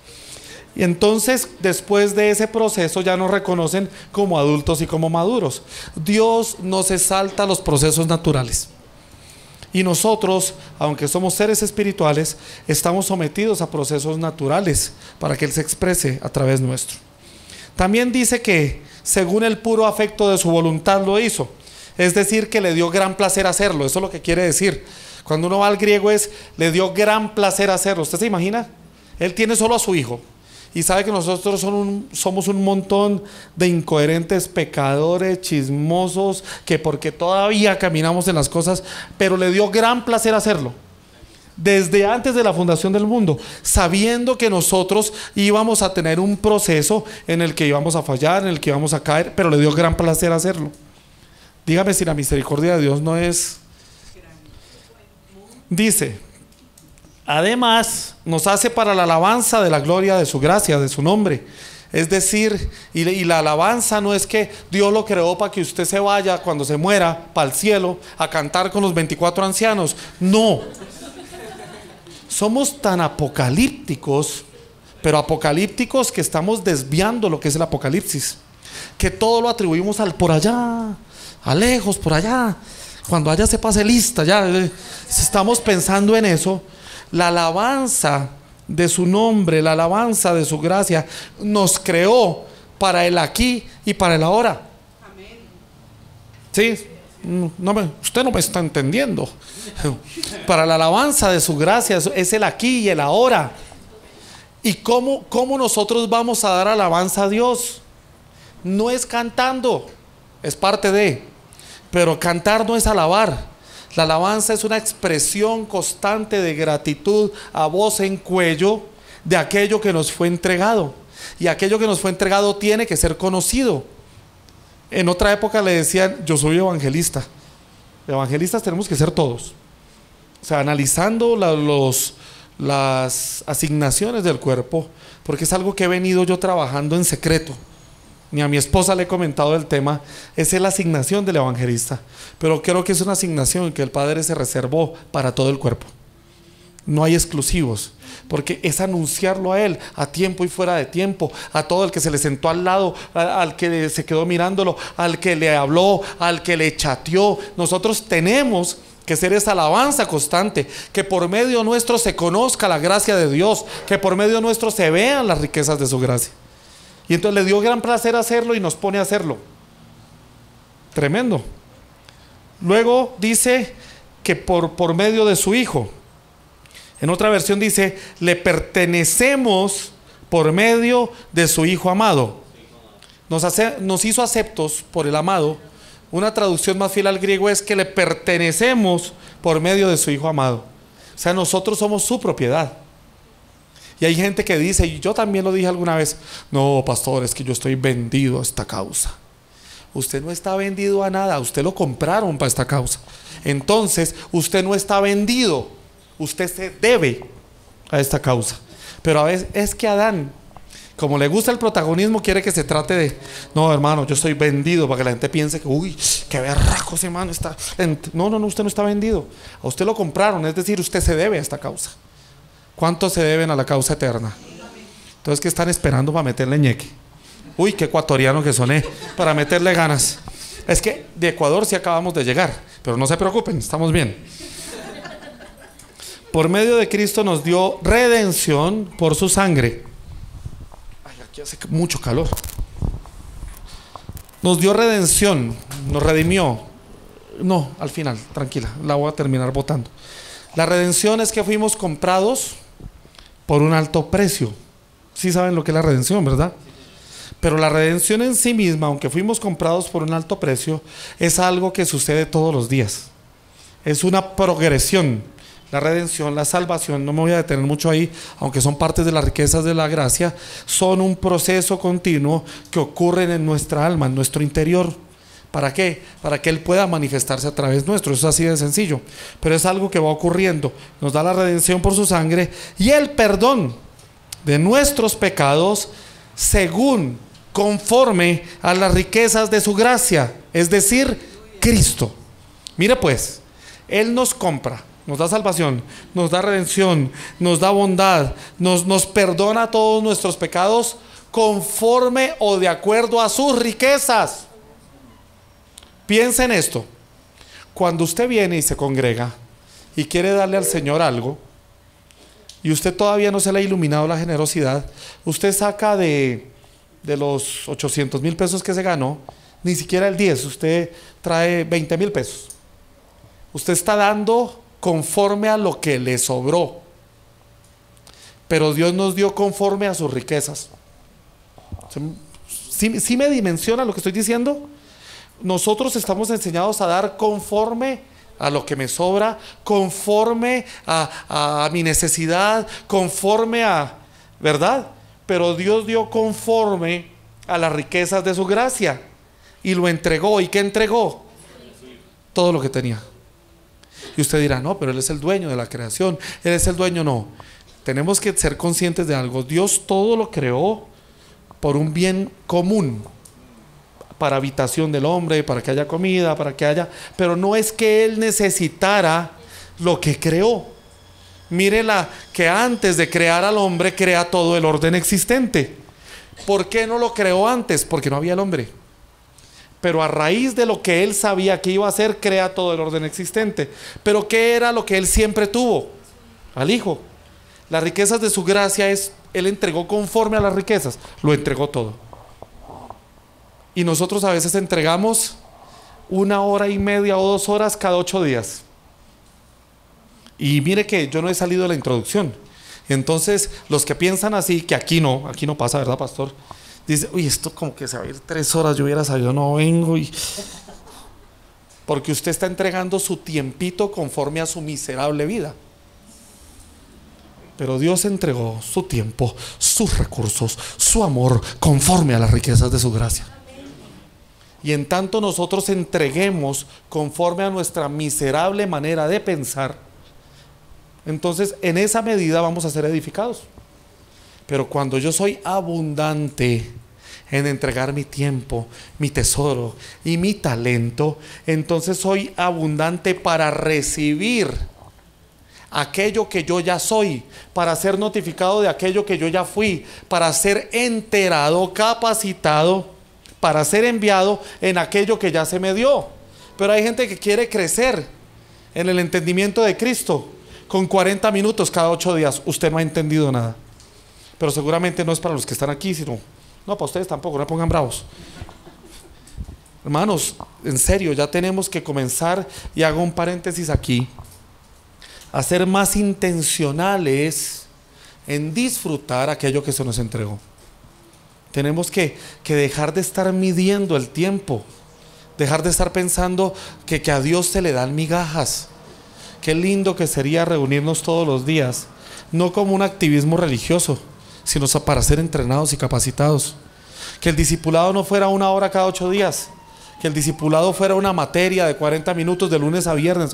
Y entonces, después de ese proceso, ya nos reconocen como adultos y como maduros. Dios no se salta los procesos naturales. Y nosotros, aunque somos seres espirituales, estamos sometidos a procesos naturales para que Él se exprese a través nuestro. También dice que, según el puro afecto de su voluntad lo hizo. Es decir, que le dio gran placer hacerlo. Eso es lo que quiere decir. Cuando uno va al griego es, le dio gran placer hacerlo. ¿Usted se imagina? Él tiene solo a su hijo. Y sabe que nosotros somos un montón de incoherentes, pecadores, chismosos, que porque todavía caminamos en las cosas, pero le dio gran placer hacerlo. Desde antes de la fundación del mundo, sabiendo que nosotros íbamos a tener un proceso en el que íbamos a fallar, en el que íbamos a caer, pero le dio gran placer hacerlo. Dígame si la misericordia de Dios no es... Dice, además nos hace para la alabanza de la gloria de su gracia, de su nombre. Es decir, y la alabanza no es que Dios lo creó para que usted se vaya cuando se muera para el cielo a cantar con los 24 ancianos. No. Somos tan apocalípticos, pero apocalípticos que estamos desviando lo que es el apocalipsis. Que todo lo atribuimos al por allá, a lejos, por allá. Cuando allá se pase lista, ya estamos pensando en eso. La alabanza de su nombre, la alabanza de su gracia, nos creó para el aquí y para el ahora. Amén. ¿Sí? Usted no me está entendiendo. Para la alabanza de su gracia es el aquí y el ahora. ¿Y cómo nosotros vamos a dar alabanza a Dios? No es cantando, es parte de... Pero cantar no es alabar. La alabanza es una expresión constante de gratitud a voz en cuello de aquello que nos fue entregado. Y aquello que nos fue entregado tiene que ser conocido. En otra época le decían, yo soy evangelista. Evangelistas tenemos que ser todos. O sea, analizando las asignaciones del cuerpo, porque es algo que he venido yo trabajando en secreto. Ni a mi esposa le he comentado el tema. Esa es la asignación del evangelista, pero creo que es una asignación que el Padre se reservó para todo el cuerpo. No hay exclusivos, porque es anunciarlo a Él a tiempo y fuera de tiempo, a todo el que se le sentó al lado, al que se quedó mirándolo, al que le habló, al que le chateó. Nosotros tenemos que ser esa alabanza constante, que por medio nuestro se conozca la gracia de Dios, que por medio nuestro se vean las riquezas de su gracia. Y entonces le dio gran placer hacerlo y nos pone a hacerlo. Tremendo. Luego dice que por medio de su Hijo. En otra versión dice, le pertenecemos por medio de su Hijo amado. Nos hizo aceptos por el amado. Una traducción más fiel al griego es que le pertenecemos por medio de su Hijo amado. O sea, nosotros somos su propiedad. Y hay gente que dice, y yo también lo dije alguna vez, no, pastor, es que yo estoy vendido a esta causa. Usted no está vendido a nada, usted lo compraron para esta causa. Entonces, usted no está vendido, usted se debe a esta causa. Pero a veces es que Adán, como le gusta el protagonismo, quiere que se trate de, no, hermano, yo estoy vendido, para que la gente piense que, uy, qué berraco ese hermano está. No, usted no está vendido. A usted lo compraron, es decir, usted se debe a esta causa. ¿Cuántos se deben a la causa eterna? Entonces, ¿qué están esperando para meterle ñeque? Uy, qué ecuatoriano que soné, para meterle ganas. Es que de Ecuador sí acabamos de llegar, pero no se preocupen, estamos bien. Por medio de Cristo nos dio redención por su sangre. Ay, aquí hace mucho calor. Nos dio redención, nos redimió. No, al final, tranquila, la voy a terminar botando. La redención es que fuimos comprados por un alto precio. Sí saben lo que es la redención, ¿verdad? Pero la redención en sí misma, aunque fuimos comprados por un alto precio, es algo que sucede todos los días. Es una progresión. La redención, la salvación, no me voy a detener mucho ahí, aunque son partes de las riquezas de la gracia, son un proceso continuo que ocurre en nuestra alma, en nuestro interior. ¿Para qué? Para que Él pueda manifestarse a través nuestro. Eso es así de sencillo. Pero es algo que va ocurriendo. Nos da la redención por su sangre y el perdón de nuestros pecados según, conforme a las riquezas de su gracia, es decir, Cristo. Mire pues, Él nos compra, nos da salvación, nos da redención, nos da bondad, nos perdona todos nuestros pecados conforme o de acuerdo a sus riquezas. Piensa en esto. Cuando usted viene y se congrega y quiere darle al Señor algo, y usted todavía no se le ha iluminado la generosidad, usted saca de los 800,000 pesos que se ganó, ni siquiera el 10, usted trae 20,000 pesos. Usted está dando conforme a lo que le sobró, pero Dios nos dio conforme a sus riquezas. ¿Sí me dimensiona lo que estoy diciendo? Nosotros estamos enseñados a dar conforme a lo que me sobra, conforme a mi necesidad, conforme a, ¿verdad? Pero Dios dio conforme a las riquezas de su gracia y lo entregó. ¿Y qué entregó? Todo lo que tenía. Y usted dirá, no, pero Él es el dueño de la creación, Él es el dueño. No, tenemos que ser conscientes de algo. Dios todo lo creó por un bien común, para habitación del hombre, para que haya comida, para que haya, pero no es que Él necesitara lo que creó. Mírela, que antes de crear al hombre crea todo el orden existente. ¿Por qué no lo creó antes? Porque no había el hombre. Pero a raíz de lo que Él sabía que iba a hacer, crea todo el orden existente. Pero ¿qué era lo que Él siempre tuvo? Al Hijo. Las riquezas de su gracia es, Él entregó conforme a las riquezas, lo entregó todo. Y nosotros a veces entregamos 1 hora y media o 2 horas cada 8 días. Y mire que yo no he salido de la introducción. Entonces, los que piensan así, que aquí no pasa, ¿verdad, pastor? Dice, uy, esto como que se va a ir 3 horas, yo hubiera salido, no vengo. Porque usted está entregando su tiempito conforme a su miserable vida. Pero Dios entregó su tiempo, sus recursos, su amor, conforme a las riquezas de su gracia. Y en tanto nosotros entreguemos conforme a nuestra miserable manera de pensar, entonces en esa medida vamos a ser edificados. Pero cuando yo soy abundante en entregar mi tiempo, mi tesoro y mi talento, entonces soy abundante para recibir aquello que yo ya soy, para ser notificado de aquello que yo ya fui, para ser enterado, capacitado, para ser enviado en aquello que ya se me dio. Pero hay gente que quiere crecer en el entendimiento de Cristo con 40 minutos cada 8 días. Usted no ha entendido nada. Pero seguramente no es para los que están aquí, sino, no, para ustedes tampoco, no pongan bravos. Hermanos, en serio, ya tenemos que comenzar, y hago un paréntesis aquí, a ser más intencionales en disfrutar aquello que se nos entregó. Tenemos que dejar de estar midiendo el tiempo, dejar de estar pensando que a Dios se le dan migajas. Qué lindo que sería reunirnos todos los días, no como un activismo religioso, sino para ser entrenados y capacitados. Que el discipulado no fuera 1 hora cada 8 días, que el discipulado fuera una materia de 40 minutos de lunes a viernes.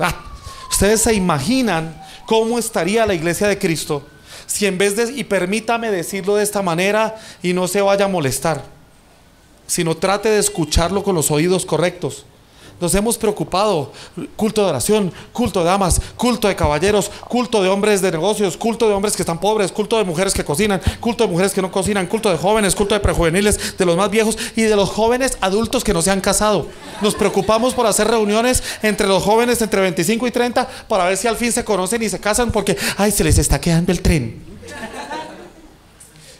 Ustedes se imaginan cómo estaría la iglesia de Cristo si en vez de, y permítame decirlo de esta manera y no se vaya a molestar, sino trate de escucharlo con los oídos correctos. Nos hemos preocupado, culto de oración, culto de damas, culto de caballeros, culto de hombres de negocios, culto de hombres que están pobres, culto de mujeres que cocinan, culto de mujeres que no cocinan, culto de jóvenes, culto de prejuveniles, de los más viejos y de los jóvenes adultos que no se han casado. Nos preocupamos por hacer reuniones entre los jóvenes entre 25 y 30 para ver si al fin se conocen y se casan porque, ay, se les está quedando el tren.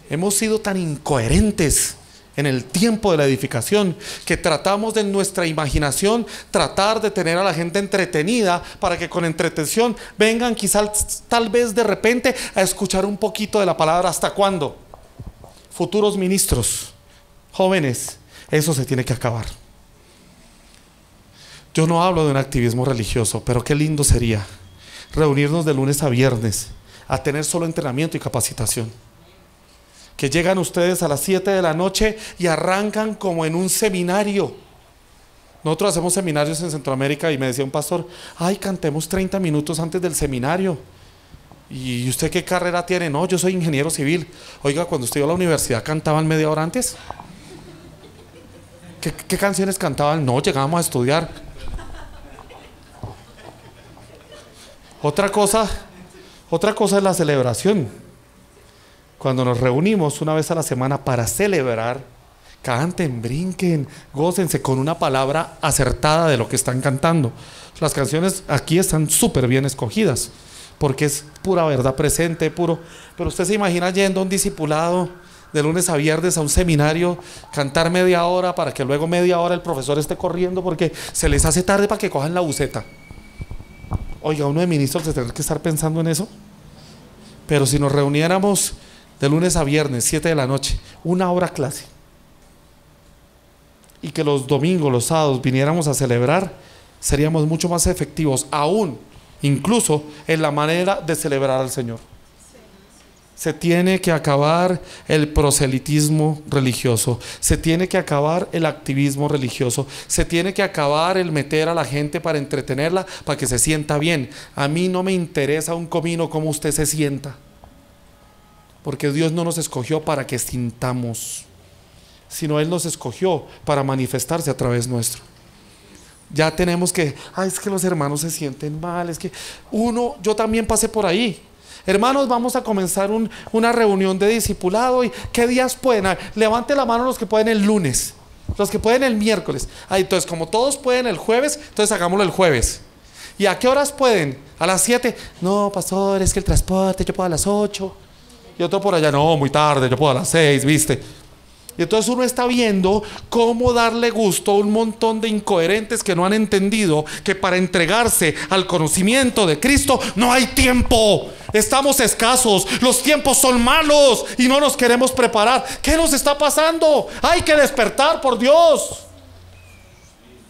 Hemos sido tan incoherentes en el tiempo de la edificación que tratamos de nuestra imaginación tratar de tener a la gente entretenida para que con entretención vengan quizás tal vez de repente a escuchar un poquito de la palabra. ¿Hasta cuándo? Futuros ministros, Jóvenes, eso se tiene que acabar. Yo no hablo de un activismo religioso, pero qué lindo sería reunirnos de lunes a viernes a tener solo entrenamiento y capacitación. Que llegan ustedes a las 7 de la noche y arrancan como en un seminario. Nosotros hacemos seminarios en Centroamérica y me decía un pastor, ay, cantemos 30 minutos antes del seminario. ¿Y usted qué carrera tiene? No, yo soy ingeniero civil. Oiga, cuando usted iba a la universidad, ¿cantaban media hora antes? ¿Qué canciones cantaban? No, llegábamos a estudiar. Otra cosa es la celebración. Cuando nos reunimos una vez a la semana para celebrar, canten, brinquen, gócense con una palabra acertada de lo que están cantando. Las canciones aquí están súper bien escogidas, porque es pura verdad presente, puro. Pero usted se imagina yendo a un discipulado de lunes a viernes a un seminario, cantar media hora para que luego media hora el profesor esté corriendo porque se les hace tarde para que cojan la buceta. Oiga, uno de ministros de tener que estar pensando en eso. Pero si nos reuniéramos de lunes a viernes, 7 de la noche, una hora clase, y que los domingos, los sábados viniéramos a celebrar, seríamos mucho más efectivos, aún, incluso en la manera de celebrar al Señor. Se tiene que acabar el proselitismo religioso, se tiene que acabar el activismo religioso, se tiene que acabar el meter a la gente para entretenerla, para que se sienta bien. A mí no me interesa un comino cómo usted se sienta, porque Dios no nos escogió para que sintamos, sino Él nos escogió para manifestarse a través nuestro. Ya tenemos que, es que los hermanos se sienten mal, es que yo también pasé por ahí. Hermanos, vamos a comenzar una reunión de discipulado. ¿Y qué días pueden? Levante la mano los que pueden el lunes, los que pueden el miércoles. Entonces, como todos pueden el jueves, entonces hagámoslo el jueves. ¿Y a qué horas pueden? ¿A las 7? No, pastor, es que el transporte, yo puedo a las 8. Y otro por allá, no, muy tarde, yo puedo a las 6, ¿viste? Y entonces uno está viendo cómo darle gusto a un montón de incoherentes que no han entendido que para entregarse al conocimiento de Cristo no hay tiempo. Estamos escasos, los tiempos son malos y no nos queremos preparar. ¿Qué nos está pasando? Hay que despertar, por Dios.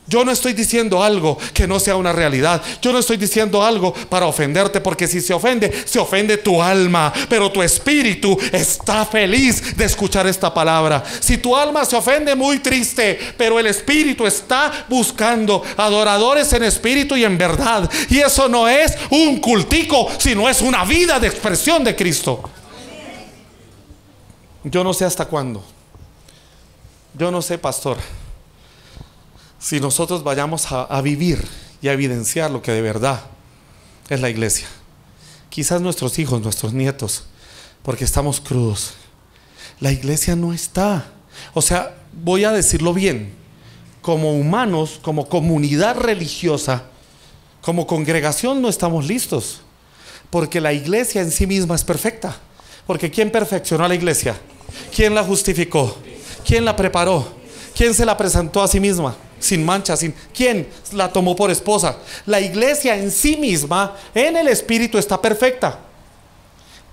Yo no estoy diciendo algo que no sea una realidad. Yo no estoy diciendo algo para ofenderte, porque si se ofende tu alma, pero tu espíritu está feliz de escuchar esta palabra. Si tu alma se ofende, muy triste, pero el espíritu está buscando adoradores en espíritu y en verdad. Y eso no es un cultico, sino es una vida de expresión de Cristo. Yo no sé hasta cuándo. Yo no sé, pastor, si nosotros vayamos a vivir y a evidenciar lo que de verdad es la iglesia. Quizás nuestros hijos, nuestros nietos, porque estamos crudos. La iglesia no está. O sea, voy a decirlo bien, como humanos, como comunidad religiosa, como congregación no estamos listos, porque la iglesia en sí misma es perfecta. Porque ¿quién perfeccionó a la iglesia? ¿Quién la justificó? ¿Quién la preparó? ¿Quién se la presentó a sí misma? Sin mancha, ¿quién la tomó por esposa? La iglesia en sí misma, en el espíritu, está perfecta.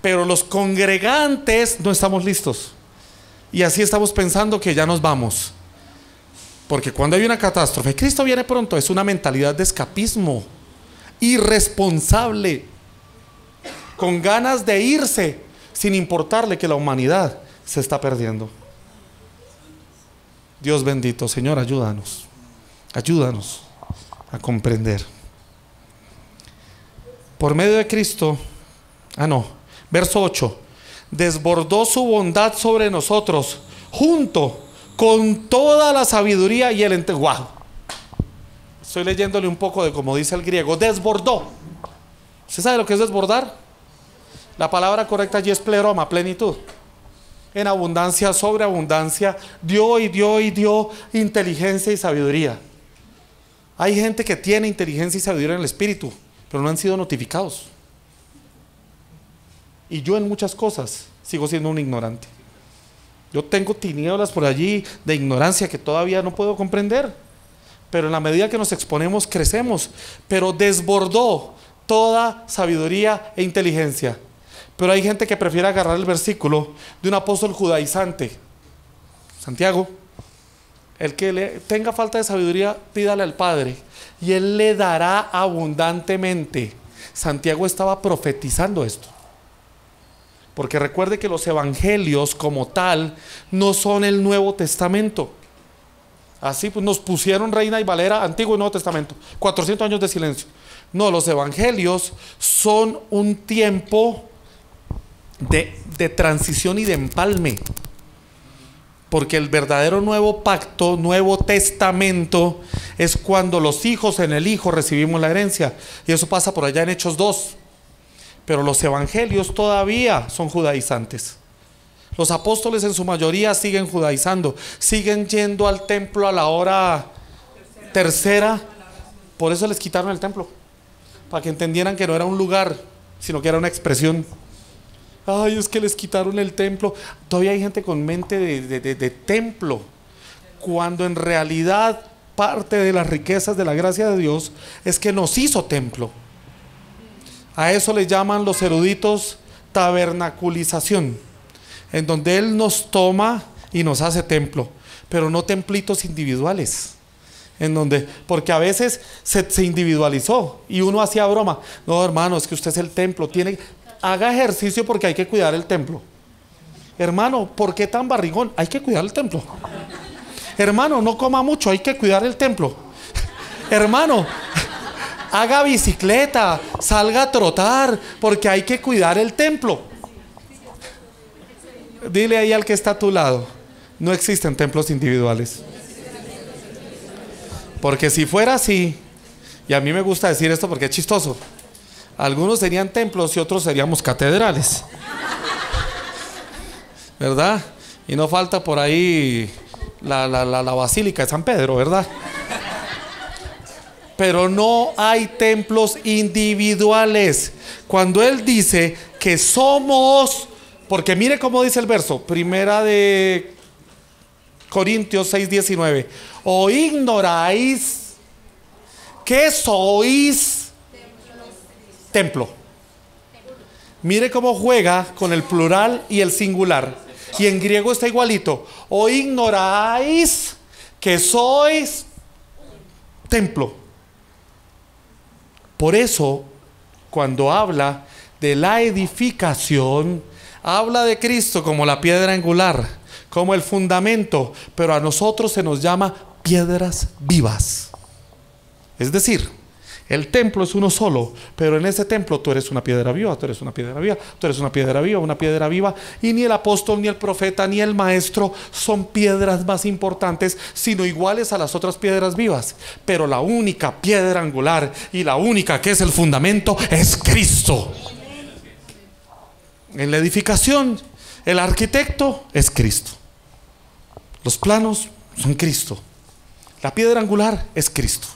Pero los congregantes no estamos listos. Y así estamos pensando que ya nos vamos. Porque cuando hay una catástrofe, Cristo viene pronto, es una mentalidad de escapismo, irresponsable, con ganas de irse, sin importarle que la humanidad se está perdiendo. Dios bendito, Señor, ayúdanos. Ayúdanos a comprender. Por medio de Cristo, verso 8, desbordó su bondad sobre nosotros, junto con toda la sabiduría y el entendimiento. Wow. Estoy leyéndole un poco de como dice el griego, desbordó. ¿Usted sabe lo que es desbordar? La palabra correcta allí es pleroma, plenitud. En abundancia, sobreabundancia, dio inteligencia y sabiduría. Hay gente que tiene inteligencia y sabiduría en el espíritu, pero no han sido notificados. Y yo en muchas cosas sigo siendo un ignorante. Yo tengo tinieblas por allí de ignorancia que todavía no puedo comprender, pero en la medida que nos exponemos crecemos. Pero desbordó toda sabiduría e inteligencia. Pero hay gente que prefiere agarrar el versículo de un apóstol judaizante, Santiago, El que tenga falta de sabiduría, pídale al Padre y Él le dará abundantemente. Santiago estaba profetizando esto. Porque recuerde que los evangelios como tal no son el Nuevo Testamento. Así pues nos pusieron Reina y Valera, Antiguo y Nuevo Testamento. 400 años de silencio. No, los evangelios son un tiempo de transición y de empalme. Porque el verdadero nuevo pacto, Nuevo Testamento, es cuando los hijos en el Hijo recibimos la herencia. Y eso pasa por allá en Hechos 2. Pero los evangelios todavía son judaizantes. Los apóstoles en su mayoría siguen judaizando, siguen yendo al templo a la hora tercera. Por eso les quitaron el templo, para que entendieran que no era un lugar, sino que era una expresión. Ay, es que les quitaron el templo. Todavía hay gente con mente de templo, cuando en realidad parte de las riquezas de la gracia de Dios es que nos hizo templo. A eso le llaman los eruditos tabernaculización, en donde Él nos toma y nos hace templo, pero no templitos individuales, en donde, porque a veces se individualizó y uno hacía broma. No, hermano, es que usted es el templo, haga ejercicio porque hay que cuidar el templo. Hermano, ¿por qué tan barrigón? Hay que cuidar el templo. Hermano, no coma mucho, hay que cuidar el templo. Hermano, haga bicicleta, salga a trotar, porque hay que cuidar el templo. Dile ahí al que está a tu lado, no existen templos individuales. Porque si fuera así, y a mí me gusta decir esto porque es chistoso, algunos serían templos y otros seríamos catedrales, ¿verdad? Y no falta por ahí la Basílica de San Pedro, ¿verdad? Pero no hay templos individuales. Cuando Él dice que somos, porque mire cómo dice el verso, primera de Corintios 6:19, o ignoráis que sois templo. Mire cómo juega con el plural y el singular, y en griego está igualito. O ignoráis que sois templo. Por eso, cuando habla de la edificación, habla de Cristo como la piedra angular, como el fundamento, pero a nosotros se nos llama piedras vivas. Es decir, el templo es uno solo, pero en ese templo tú eres una piedra viva, tú eres una piedra viva, tú eres una piedra viva, una piedra viva. Y ni el apóstol, ni el profeta, ni el maestro son piedras más importantes, sino iguales a las otras piedras vivas. Pero la única piedra angular y la única que es el fundamento es Cristo. En la edificación, el arquitecto es Cristo. Los planos son Cristo. La piedra angular es Cristo.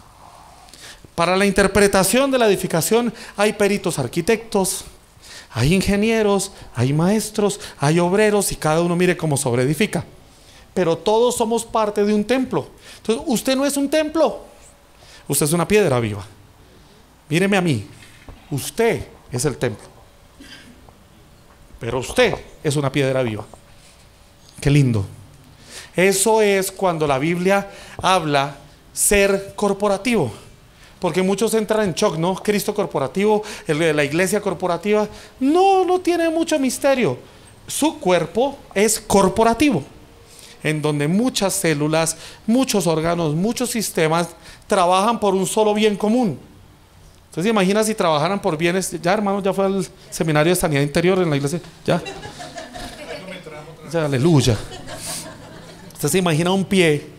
Para la interpretación de la edificación hay peritos arquitectos, hay ingenieros, hay maestros, hay obreros, y cada uno mire cómo sobreedifica. Pero todos somos parte de un templo. Entonces, usted no es un templo, usted es una piedra viva. Míreme a mí, usted es el templo, pero usted es una piedra viva. Qué lindo. Eso es cuando la Biblia habla ser corporativo. Porque muchos entran en shock, ¿no? Cristo corporativo, la iglesia corporativa. No tiene mucho misterio. Su cuerpo es corporativo, en donde muchas células, muchos órganos, muchos sistemas trabajan por un solo bien común. Entonces imagina si trabajaran por bienes. Ya, hermano, ya fue al seminario de sanidad interior en la iglesia. Ya, aleluya. Usted se imagina un pie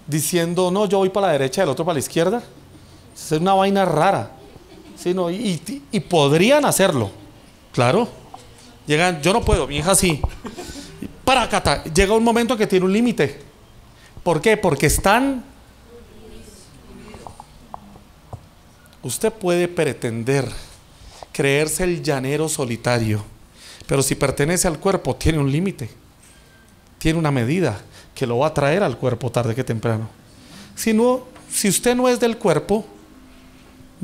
diciendo, no, yo voy para la derecha y el otro para la izquierda. Es una vaina rara, ¿sí? No, y podrían hacerlo, claro. Llegan, yo no puedo, mi hija sí. Para acá, llega un momento que tiene un límite. ¿Por qué? Porque están. Usted puede pretender creerse el llanero solitario, pero si pertenece al cuerpo, tiene un límite, tiene una medida que lo va a traer al cuerpo tarde que temprano. Si usted no es del cuerpo,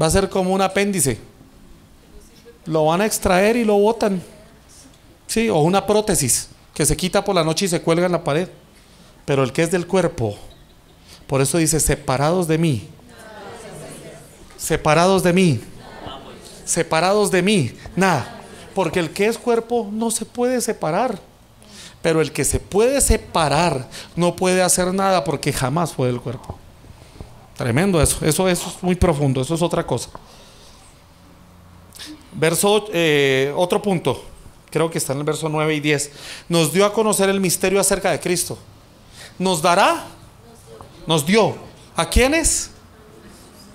va a ser como un apéndice. Lo van a extraer y lo botan. Sí, o una prótesis que se quita por la noche y se cuelga en la pared. Pero el que es del cuerpo, por eso dice separados de mí, separados de mí, separados de mí, nada. Porque el que es cuerpo no se puede separar. Pero el que se puede separar no puede hacer nada porque jamás fue del cuerpo. Tremendo eso. Eso es muy profundo. Eso es otra cosa. Otro punto. Creo que está en el verso 9 y 10. Nos dio a conocer el misterio acerca de Cristo. ¿Nos dará? Nos dio. ¿A quiénes?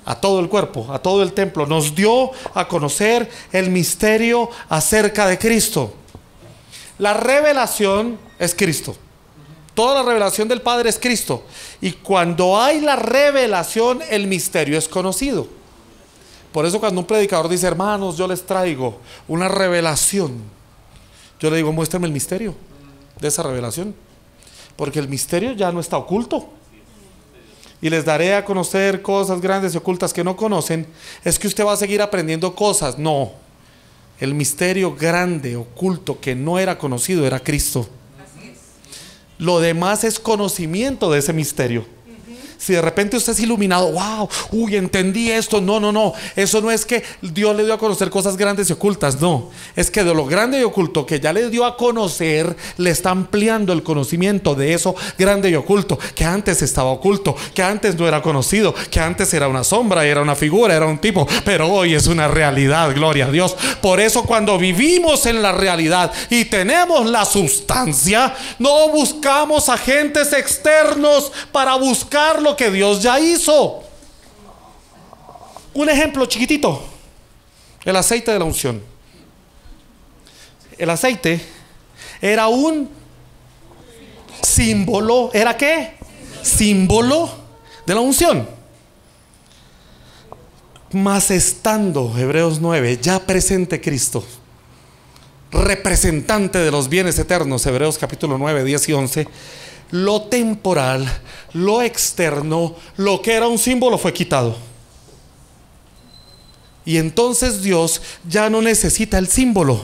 A todo el cuerpo, a todo el templo. Nos dio a conocer el misterio acerca de Cristo. La revelación es Cristo. Toda la revelación del Padre es Cristo. Y cuando hay la revelación, el misterio es conocido. Por eso cuando un predicador dice, hermanos, yo les traigo una revelación, yo le digo, muéstrame el misterio de esa revelación. Porque el misterio ya no está oculto. Y les daré a conocer cosas grandes y ocultas que no conocen. Es que usted va a seguir aprendiendo cosas. No. El misterio grande, oculto, que no era conocido, era Cristo. Lo demás es conocimiento de ese misterio. Si de repente usted es iluminado, wow, uy, entendí esto. No, no, no. Eso no es que Dios le dio a conocer cosas grandes y ocultas. No, es que de lo grande y oculto que ya le dio a conocer, le está ampliando el conocimiento de eso grande y oculto, que antes estaba oculto, que antes no era conocido, que antes era una sombra, era una figura, era un tipo, pero hoy es una realidad, gloria a Dios. Por eso cuando vivimos en la realidad y tenemos la sustancia, no buscamos agentes externos para buscar lo que Dios ya hizo. Un ejemplo chiquitito: el aceite de la unción. El aceite era un símbolo. ¿Era qué? Símbolo de la unción. Mas estando, Hebreos 9, ya presente Cristo, representante de los bienes eternos, Hebreos capítulo 9, 10 y 11, lo temporal, lo externo, lo que era un símbolo fue quitado. Y entonces Dios ya no necesita el símbolo,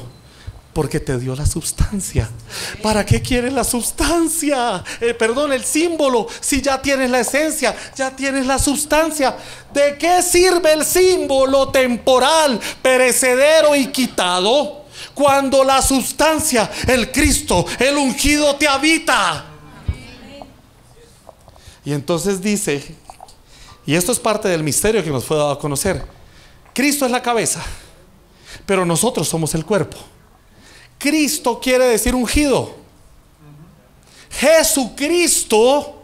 porque te dio la sustancia. ¿Para qué quieres la sustancia? El símbolo, si ya tienes la esencia, ya tienes la sustancia. ¿De qué sirve el símbolo temporal, perecedero y quitado, cuando la sustancia, el Cristo, el ungido, te habita? Y entonces dice, y esto es parte del misterio que nos fue dado a conocer: Cristo es la cabeza, pero nosotros somos el cuerpo. Cristo quiere decir ungido. Jesucristo,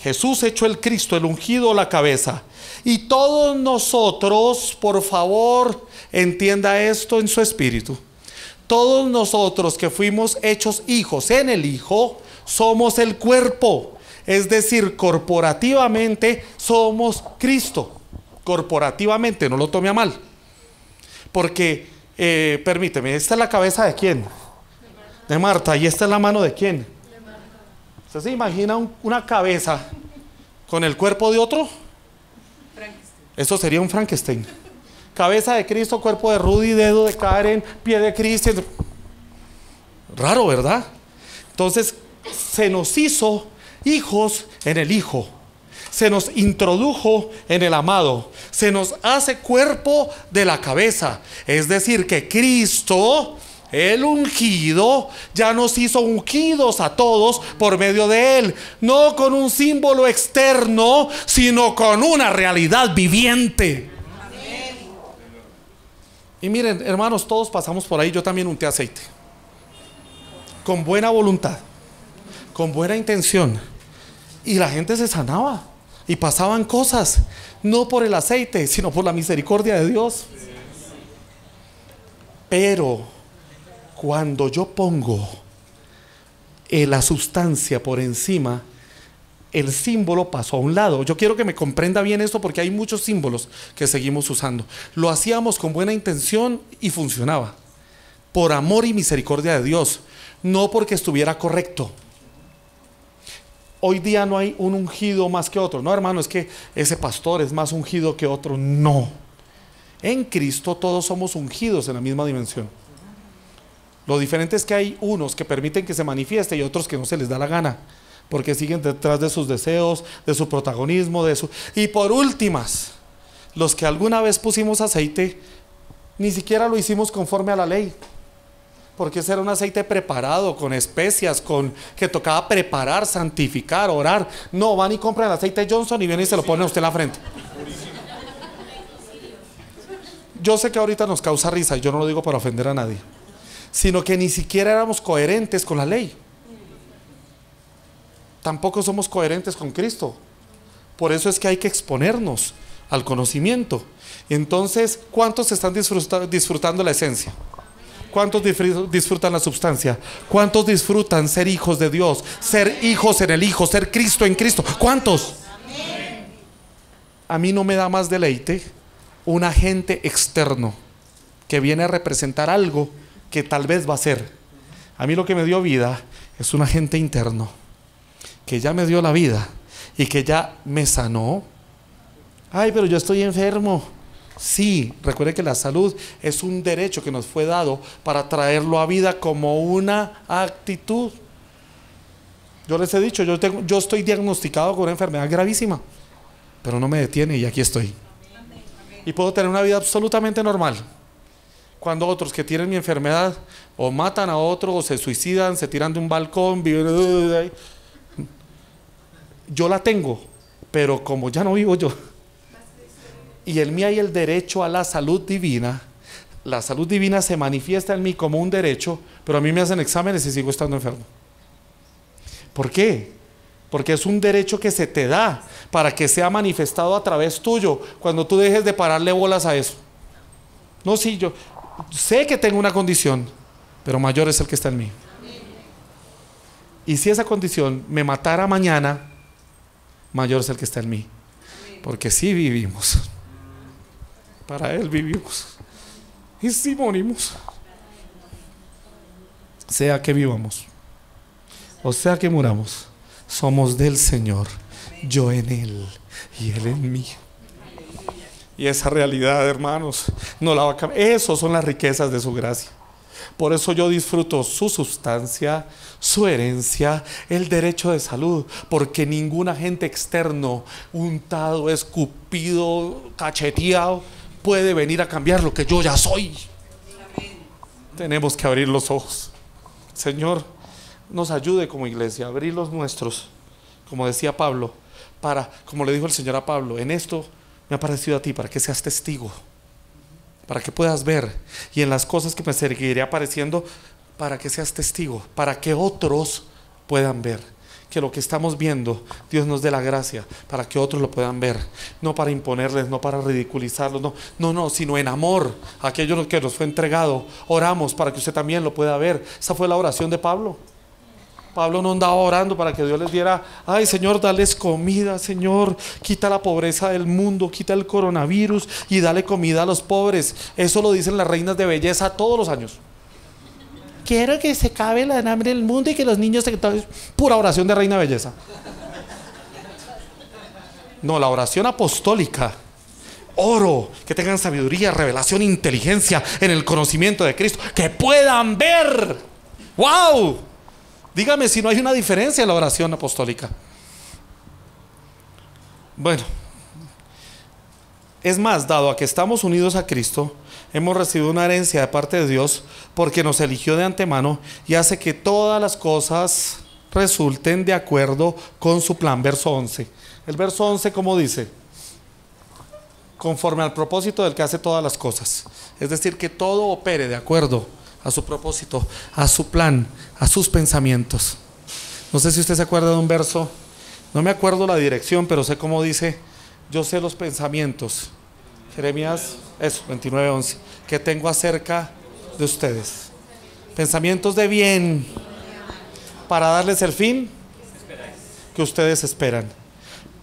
Jesús hecho el Cristo, el ungido, la cabeza. Y todos nosotros, por favor, entienda esto en su espíritu. Todos nosotros que fuimos hechos hijos en el Hijo, somos el cuerpo. Es decir, corporativamente somos Cristo. Corporativamente, no lo tome a mal. Porque, permíteme, ¿esta es la cabeza de quién? De Marta. ¿Y esta es la mano de quién? De Marta. ¿Usted se imagina una cabeza con el cuerpo de otro? Eso sería un Frankenstein. Cabeza de Cristo, cuerpo de Rudy, dedo de Karen, pie de Cristian. Raro, ¿verdad? Entonces, se nos hizo hijos en el Hijo, se nos introdujo en el amado, se nos hace cuerpo de la cabeza. Es decir, que Cristo, el ungido, ya nos hizo ungidos a todos por medio de Él, no con un símbolo externo, sino con una realidad viviente. Amén. Y miren, hermanos, todos pasamos por ahí. Yo también unté aceite con buena voluntad, con buena intención, y la gente se sanaba y pasaban cosas, no por el aceite, sino por la misericordia de Dios. Pero cuando yo pongo la sustancia por encima, el símbolo pasó a un lado. Yo quiero que me comprenda bien esto, porque hay muchos símbolos que seguimos usando. Lo hacíamos con buena intención y funcionaba, por amor y misericordia de Dios, no porque estuviera correcto. Hoy día no hay un ungido más que otro. No, hermano, es que ese pastor es más ungido que otro. No. En Cristo todos somos ungidos en la misma dimensión. Lo diferente es que hay unos que permiten que se manifieste y otros que no se les da la gana. porque siguen detrás de sus deseos, de su protagonismo, Y por últimas, los que alguna vez pusimos aceite, ni siquiera lo hicimos conforme a la ley, porque ese era un aceite preparado, con especias, que tocaba preparar, santificar, orar. No, van y compran el aceite Johnson y vienen y se lo ponen a usted en la frente. Yo sé que ahorita nos causa risa, y yo no lo digo para ofender a nadie, sino que ni siquiera éramos coherentes con la ley. Tampoco somos coherentes con Cristo. Por eso es que hay que exponernos al conocimiento. Entonces, ¿cuántos están disfrutando la esencia? ¿Cuántos disfrutan la substancia? ¿Cuántos disfrutan ser hijos de Dios? Ser hijos en el Hijo, ser Cristo en Cristo. ¿Cuántos? A mí no me da más deleite un agente externo que viene a representar algo que tal vez va a ser. A mí lo que me dio vida es un agente interno que ya me dio la vida y que ya me sanó. Ay, pero yo estoy enfermo. Sí, recuerde que la salud es un derecho que nos fue dado para traerlo a vida como una actitud. Yo les he dicho, yo estoy diagnosticado con una enfermedad gravísima, pero no me detiene y aquí estoy. Y puedo tener una vida absolutamente normal. Cuando otros que tienen mi enfermedad o matan a otro, o se suicidan, se tiran de un balcón, viven. Yo la tengo, pero como ya no vivo yo, y en mí hay el derecho a la salud divina. La salud divina se manifiesta en mí como un derecho, pero a mí me hacen exámenes y sigo estando enfermo. ¿Por qué? Porque es un derecho que se te da para que sea manifestado a través tuyo, cuando tú dejes de pararle bolas a eso. No, sí, yo sé que tengo una condición, pero mayor es el que está en mí. Y si esa condición me matara mañana, mayor es el que está en mí. Porque sí vivimos, para Él vivimos, y si morimos, sea que vivamos o sea que muramos, somos del Señor, yo en Él y Él en mí. Y esa realidad, hermanos, no la va a cambiar. Esas son las riquezas de su gracia. Por eso yo disfruto su sustancia, su herencia, el derecho de salud, porque ningún agente externo, untado, escupido, cacheteado, puede venir a cambiar lo que yo ya soy. Tenemos que abrir los ojos. Señor, nos ayude como iglesia a abrir los nuestros, como decía Pablo, como le dijo el Señor a Pablo, en esto me ha parecido a ti, para que seas testigo, para que puedas ver, y en las cosas que me seguiré apareciendo, para que seas testigo, para que otros puedan ver, que lo que estamos viendo, Dios nos dé la gracia para que otros lo puedan ver, no para imponerles, no para ridiculizarlos, no, sino en amor a aquello que nos fue entregado. Oramos para que usted también lo pueda ver. Esa fue la oración de Pablo. Pablo no andaba orando para que Dios les diera, ay Señor, dales comida, Señor, quita la pobreza del mundo, quita el coronavirus y dale comida a los pobres. Eso lo dicen las reinas de belleza todos los años. Quiero que se acabe el hambre del mundo y que los niños se... Pura oración de reina de belleza. No, la oración apostólica. Oro, que tengan sabiduría, revelación, inteligencia en el conocimiento de Cristo, que puedan ver. ¡Wow! Dígame si no hay una diferencia en la oración apostólica. Bueno, es más, dado a que estamos unidos a Cristo, hemos recibido una herencia de parte de Dios, porque nos eligió de antemano y hace que todas las cosas resulten de acuerdo con su plan. Verso 11. El verso 11, ¿cómo dice? Conforme al propósito del que hace todas las cosas. Es decir, que todo opere de acuerdo a su propósito, a su plan, a sus pensamientos. No sé si usted se acuerda de un verso, no me acuerdo la dirección, pero sé cómo dice: yo sé los pensamientos, Jeremías, eso, 29:11, que tengo acerca de ustedes, pensamientos de bien, para darles el fin que ustedes esperan.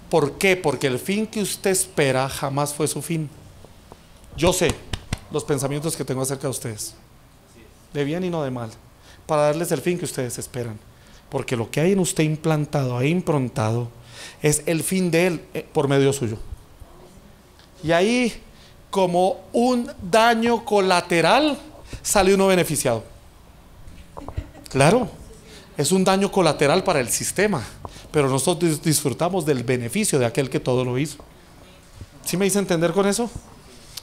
¿Por qué? Porque el fin que usted espera jamás fue su fin. Yo sé los pensamientos que tengo acerca de ustedes, de bien y no de mal, para darles el fin que ustedes esperan. Porque lo que hay en usted implantado, ahí improntado, es el fin de Él por medio suyo. Y ahí, como un daño colateral, sale uno beneficiado. Claro, es un daño colateral para el sistema, pero nosotros disfrutamos del beneficio de aquel que todo lo hizo. ¿Sí me hice entender con eso?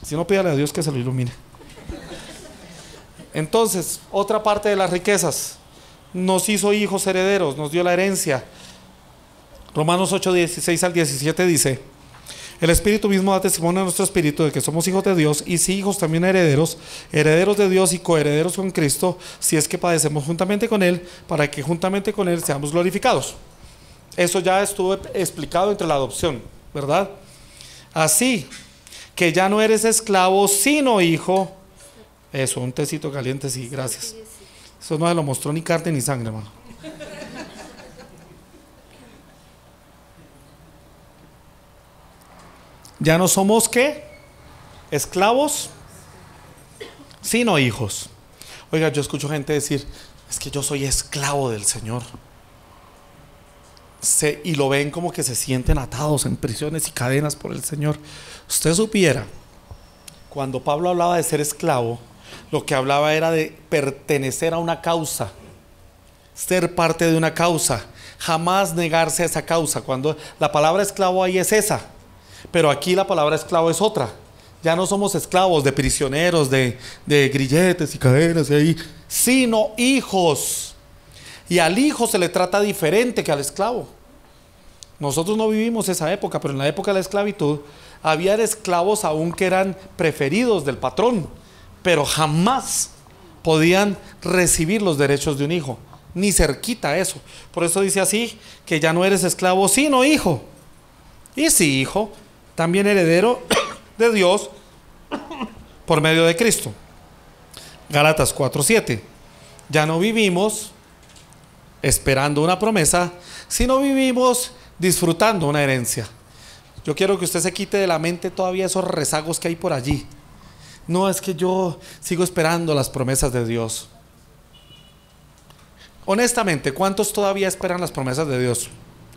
Si no, pídale a Dios que se lo ilumine. Entonces, otra parte de las riquezas: nos hizo hijos herederos, nos dio la herencia. Romanos 8, 16 al 17 dice: el Espíritu mismo da testimonio a nuestro espíritu de que somos hijos de Dios, y si hijos, también herederos, herederos de Dios y coherederos con Cristo, si es que padecemos juntamente con Él, para que juntamente con Él seamos glorificados. Eso ya estuvo explicado entre la adopción, ¿verdad? Así que ya no eres esclavo, sino hijo. Eso, un tecito caliente, sí, gracias. Eso no se lo mostró ni carne ni sangre, hermano. Ya no somos, ¿qué? Esclavos, sino hijos. Oiga, yo escucho gente decir: es que yo soy esclavo del Señor. Y lo ven como que se sienten atados en prisiones y cadenas por el Señor. Usted supiera, cuando Pablo hablaba de ser esclavo, lo que hablaba era de pertenecer a una causa, ser parte de una causa, jamás negarse a esa causa. Cuando la palabra esclavo ahí es esa, pero aquí la palabra esclavo es otra. Ya no somos esclavos de prisioneros, de grilletes y cadenas y ahí, sino hijos. Y al hijo se le trata diferente que al esclavo. Nosotros no vivimos esa época, pero en la época de la esclavitud había esclavos aún que eran preferidos del patrón, pero jamás podían recibir los derechos de un hijo, ni cerquita a eso. Por eso dice así, que ya no eres esclavo sino hijo. Y si hijo, también heredero de Dios por medio de Cristo. Gálatas 4:7. Ya no vivimos esperando una promesa, sino vivimos disfrutando una herencia. Yo quiero que usted se quite de la mente todavía esos rezagos que hay por allí. No, es que yo sigo esperando las promesas de Dios. Honestamente, ¿cuántos todavía esperan las promesas de Dios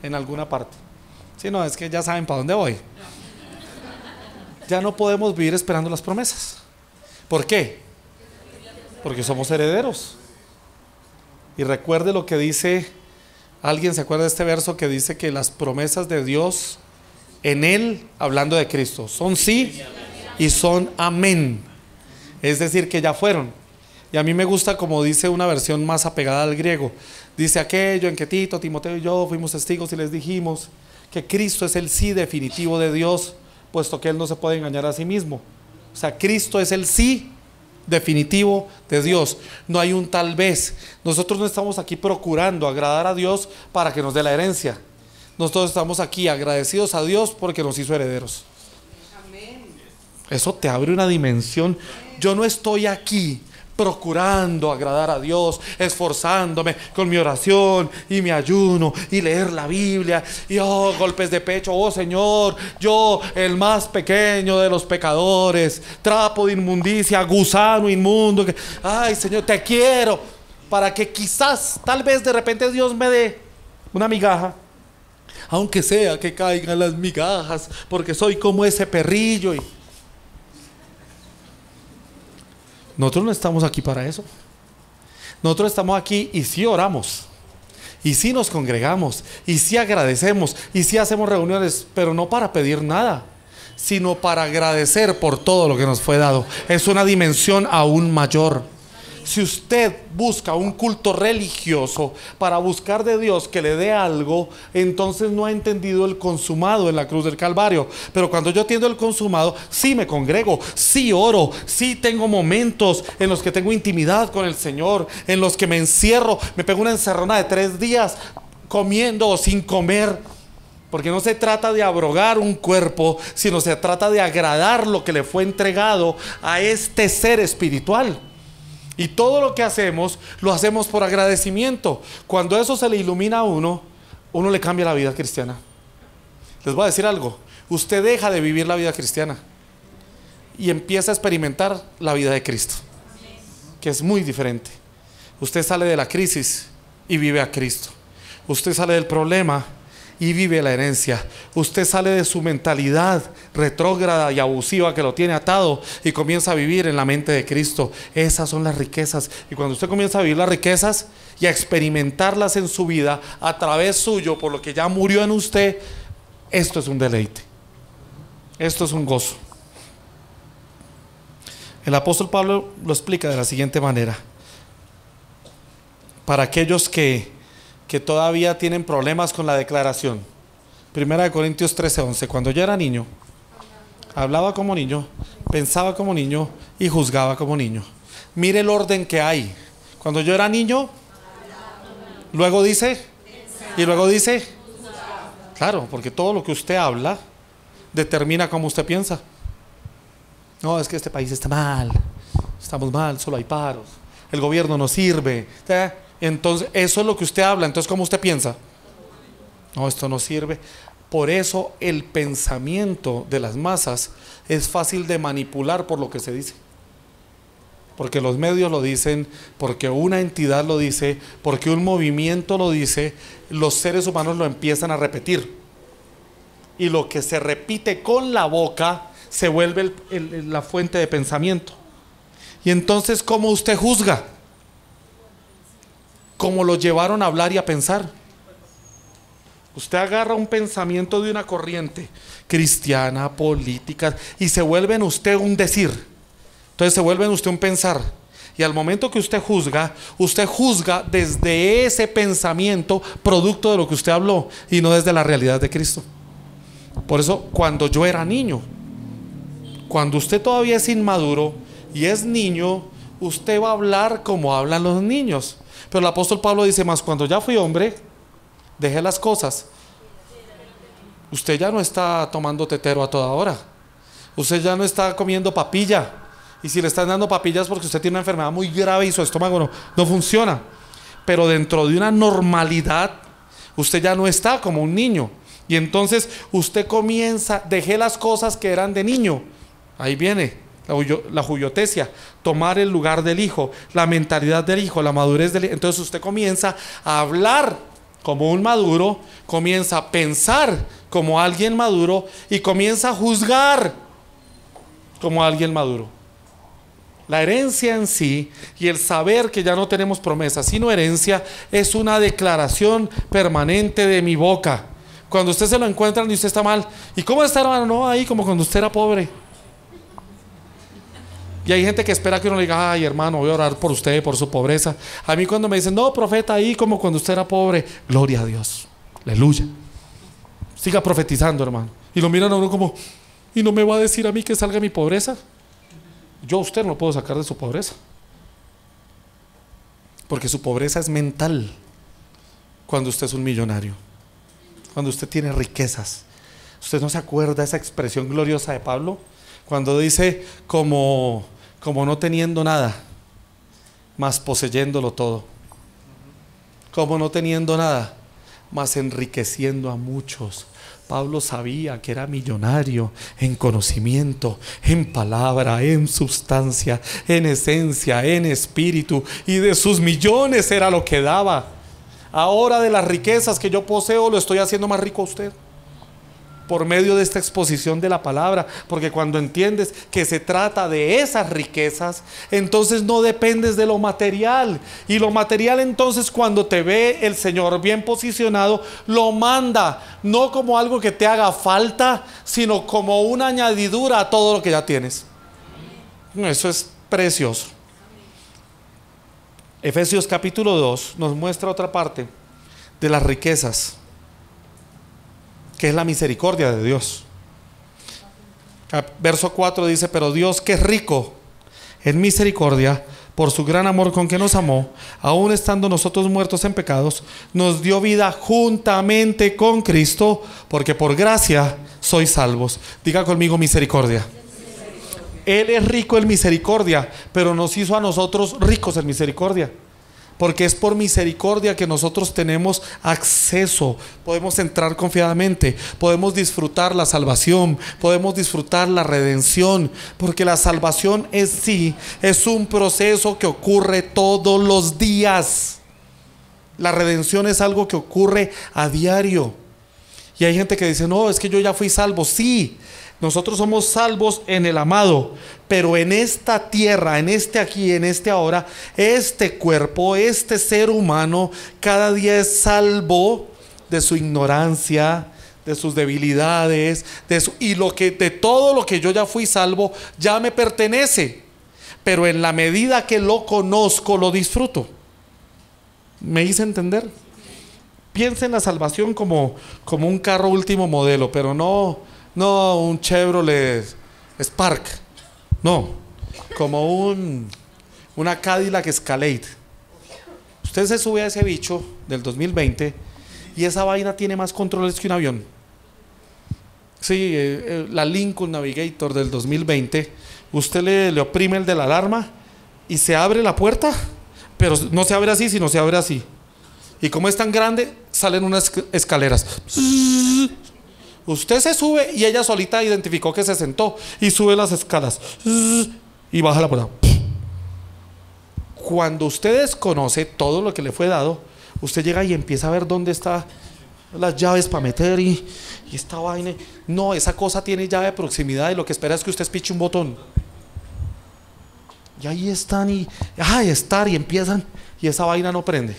en alguna parte? Si no, es que ya saben para dónde voy. Ya no podemos vivir esperando las promesas. ¿Por qué? Porque somos herederos. Y recuerde lo que dice, ¿alguien se acuerda de este verso que dice que las promesas de Dios en Él, hablando de Cristo, son sí y son amén? Es decir, que ya fueron. Y a mí me gusta como dice una versión más apegada al griego. Dice aquello en que Tito, Timoteo y yo fuimos testigos y les dijimos que Cristo es el sí definitivo de Dios, puesto que Él no se puede engañar a sí mismo. O sea, Cristo es el sí definitivo de Dios. No hay un tal vez. Nosotros no estamos aquí procurando agradar a Dios para que nos dé la herencia. Nosotros estamos aquí agradecidos a Dios porque nos hizo herederos. Eso te abre una dimensión. Yo no estoy aquí procurando agradar a Dios, esforzándome con mi oración y mi ayuno y leer la Biblia y golpes de pecho: oh Señor, yo el más pequeño de los pecadores, trapo de inmundicia, gusano inmundo, ay Señor, te quiero, para que quizás, tal vez de repente Dios me dé una migaja, aunque sea que caigan las migajas, porque soy como ese perrillo. Nosotros no estamos aquí para eso. Nosotros estamos aquí y sí oramos, y sí nos congregamos, y sí agradecemos, y sí hacemos reuniones, pero no para pedir nada, sino para agradecer por todo lo que nos fue dado. Es una dimensión aún mayor. Si usted busca un culto religioso para buscar de Dios que le dé algo, entonces no ha entendido el consumado en la cruz del Calvario. Pero cuando yo entiendo el consumado, sí me congrego, sí oro, sí tengo momentos en los que tengo intimidad con el Señor, en los que me encierro, me pego una encerrona de 3 días comiendo o sin comer. Porque no se trata de abrogar un cuerpo, sino se trata de agradar lo que le fue entregado a este ser espiritual. Y todo lo que hacemos, lo hacemos por agradecimiento. Cuando eso se le ilumina a uno le cambia la vida cristiana. Les voy a decir algo: usted deja de vivir la vida cristiana y empieza a experimentar la vida de Cristo, que es muy diferente. Usted sale de la crisis y vive a Cristo. Usted sale del problema y vive la herencia. Usted sale de su mentalidad retrógrada y abusiva que lo tiene atado y comienza a vivir en la mente de Cristo. Esas son las riquezas. Y cuando usted comienza a vivir las riquezas y a experimentarlas en su vida a través suyo, por lo que ya murió en usted, esto es un deleite. Esto es un gozo. El apóstol Pablo lo explica de la siguiente manera. Para aquellos que todavía tienen problemas con la declaración. 1 Corintios 13:11. Cuando yo era niño, hablaba como niño, pensaba como niño y juzgaba como niño. Mire el orden que hay. Cuando yo era niño, luego dice, y luego dice, claro, porque todo lo que usted habla determina cómo usted piensa. No, es que este país está mal, estamos mal, solo hay paros, el gobierno no sirve. Entonces, eso es lo que usted habla. Entonces, ¿cómo usted piensa? No, esto no sirve. Por eso el pensamiento de las masas es fácil de manipular por lo que se dice. Porque los medios lo dicen, porque una entidad lo dice, porque un movimiento lo dice, los seres humanos lo empiezan a repetir. Y lo que se repite con la boca se vuelve la fuente de pensamiento. Y entonces, ¿cómo usted juzga? Como lo llevaron a hablar y a pensar. Usted agarra un pensamiento de una corriente cristiana, política, y se vuelve en usted un decir. Entonces se vuelve en usted un pensar. Y al momento que usted juzga desde ese pensamiento, producto de lo que usted habló, y no desde la realidad de Cristo. Por eso, cuando yo era niño, cuando usted todavía es inmaduro y es niño, usted va a hablar como hablan los niños. Pero el apóstol Pablo dice más, cuando ya fui hombre, dejé las cosas. Usted ya no está tomando tetero a toda hora. Usted ya no está comiendo papilla. Y si le están dando papillas porque usted tiene una enfermedad muy grave y su estómago no funciona. Pero dentro de una normalidad, usted ya no está como un niño. Y entonces usted comienza, dejé las cosas que eran de niño. Ahí viene la juyotesia, tomar el lugar del hijo, la mentalidad del hijo, la madurez del hijo. Entonces usted comienza a hablar como un maduro, comienza a pensar como alguien maduro y comienza a juzgar como alguien maduro. La herencia en sí y el saber que ya no tenemos promesa sino herencia es una declaración permanente de mi boca. Cuando usted se lo encuentran y usted está mal, ¿y cómo está, hermano? No, ahí como cuando usted era pobre. Y hay gente que espera que uno le diga, ay, hermano, voy a orar por usted, por su pobreza. A mí cuando me dicen, no, profeta, ahí como cuando usted era pobre, gloria a Dios, aleluya. Siga profetizando, hermano. Y lo miran a uno como, ¿y no me va a decir a mí que salga mi pobreza? Yo a usted no lo puedo sacar de su pobreza. Porque su pobreza es mental. Cuando usted es un millonario, cuando usted tiene riquezas. ¿Usted no se acuerda esa expresión gloriosa de Pablo? Cuando dice, como no teniendo nada, mas poseyéndolo todo. Como no teniendo nada, mas enriqueciendo a muchos. Pablo sabía que era millonario en conocimiento, en palabra, en sustancia, en esencia, en espíritu, y de sus millones era lo que daba. Ahora de las riquezas que yo poseo, lo estoy haciendo más rico a usted por medio de esta exposición de la palabra, porque cuando entiendes que se trata de esas riquezas, entonces no dependes de lo material, y lo material entonces cuando te ve el Señor bien posicionado, lo manda, no como algo que te haga falta, sino como una añadidura a todo lo que ya tienes. Eso es precioso. Efesios capítulo 2 nos muestra otra parte de las riquezas, que es la misericordia de Dios. Verso 4 dice, pero Dios, que es rico en misericordia, por su gran amor con que nos amó, aun estando nosotros muertos en pecados, nos dio vida juntamente con Cristo, porque por gracia sois salvos. Diga conmigo, misericordia. Él es rico en misericordia, pero nos hizo a nosotros ricos en misericordia. Porque es por misericordia que nosotros tenemos acceso, podemos entrar confiadamente, podemos disfrutar la salvación, podemos disfrutar la redención, porque la salvación en sí es un proceso que ocurre todos los días. La redención es algo que ocurre a diario. Y hay gente que dice, no, es que yo ya fui salvo. Sí, nosotros somos salvos en el amado, pero en esta tierra, en este aquí, en este ahora, este cuerpo, este ser humano, cada día es salvo de su ignorancia, de sus debilidades, de todo lo que yo ya fui salvo, ya me pertenece. Pero en la medida que lo conozco, lo disfruto. ¿Me hice entender? Piensa en la salvación como un carro último modelo, pero no un Chevrolet Spark, no, como una Cadillac Escalade. Usted se sube a ese bicho del 2020 y esa vaina tiene más controles que un avión. Sí, la Lincoln Navigator del 2020, usted le oprime el de la alarma y se abre la puerta, pero no se abre así, sino se abre así. Y como es tan grande, salen unas escaleras. Usted se sube y ella solita identificó que se sentó y sube las escalas y baja la puerta. Cuando usted desconoce todo lo que le fue dado, usted llega y empieza a ver dónde están las llaves para meter y esta vaina. No, esa cosa tiene llave de proximidad y lo que espera es que usted piche un botón. Y ahí están y empiezan y esa vaina no prende.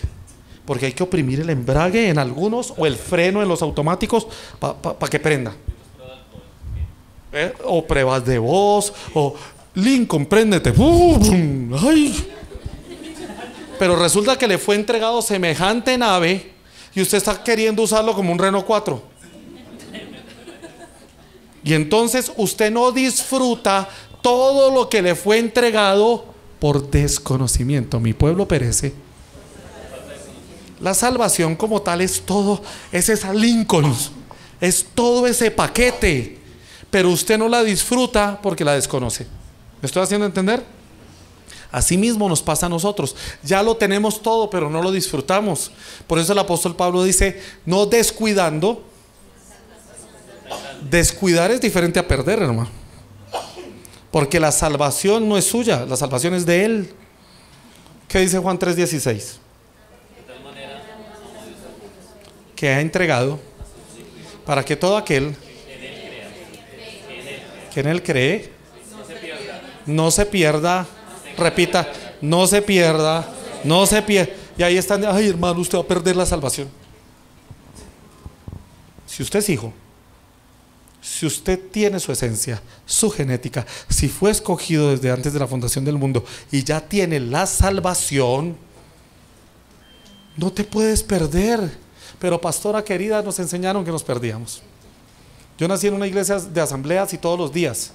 Porque hay que oprimir el embrague en algunos o el freno en los automáticos para que prenda. O pruebas de voz, o Lincoln, préndete. ¡Ay! Pero resulta que le fue entregado semejante nave y usted está queriendo usarlo como un Renault 4. Y entonces usted no disfruta todo lo que le fue entregado por desconocimiento. Mi pueblo perece. La salvación como tal es todo, es esa Lincoln, es todo ese paquete, pero usted no la disfruta porque la desconoce. ¿Me estoy haciendo entender? Así mismo nos pasa a nosotros. Ya lo tenemos todo, pero no lo disfrutamos. Por eso el apóstol Pablo dice, no descuidando. Descuidar es diferente a perder, hermano. Porque la salvación no es suya, la salvación es de Él. ¿Qué dice Juan 3:16? Que ha entregado para que todo aquel que en Él cree no se pierda. Repita, no se pierda. Y ahí están, ay hermano, usted va a perder la salvación. Si usted es hijo, si usted tiene su esencia, su genética, si fue escogido desde antes de la fundación del mundo y ya tiene la salvación, no te puedes perder. Pero pastora querida, nos enseñaron que nos perdíamos. Yo nací en una iglesia de asambleas y todos los días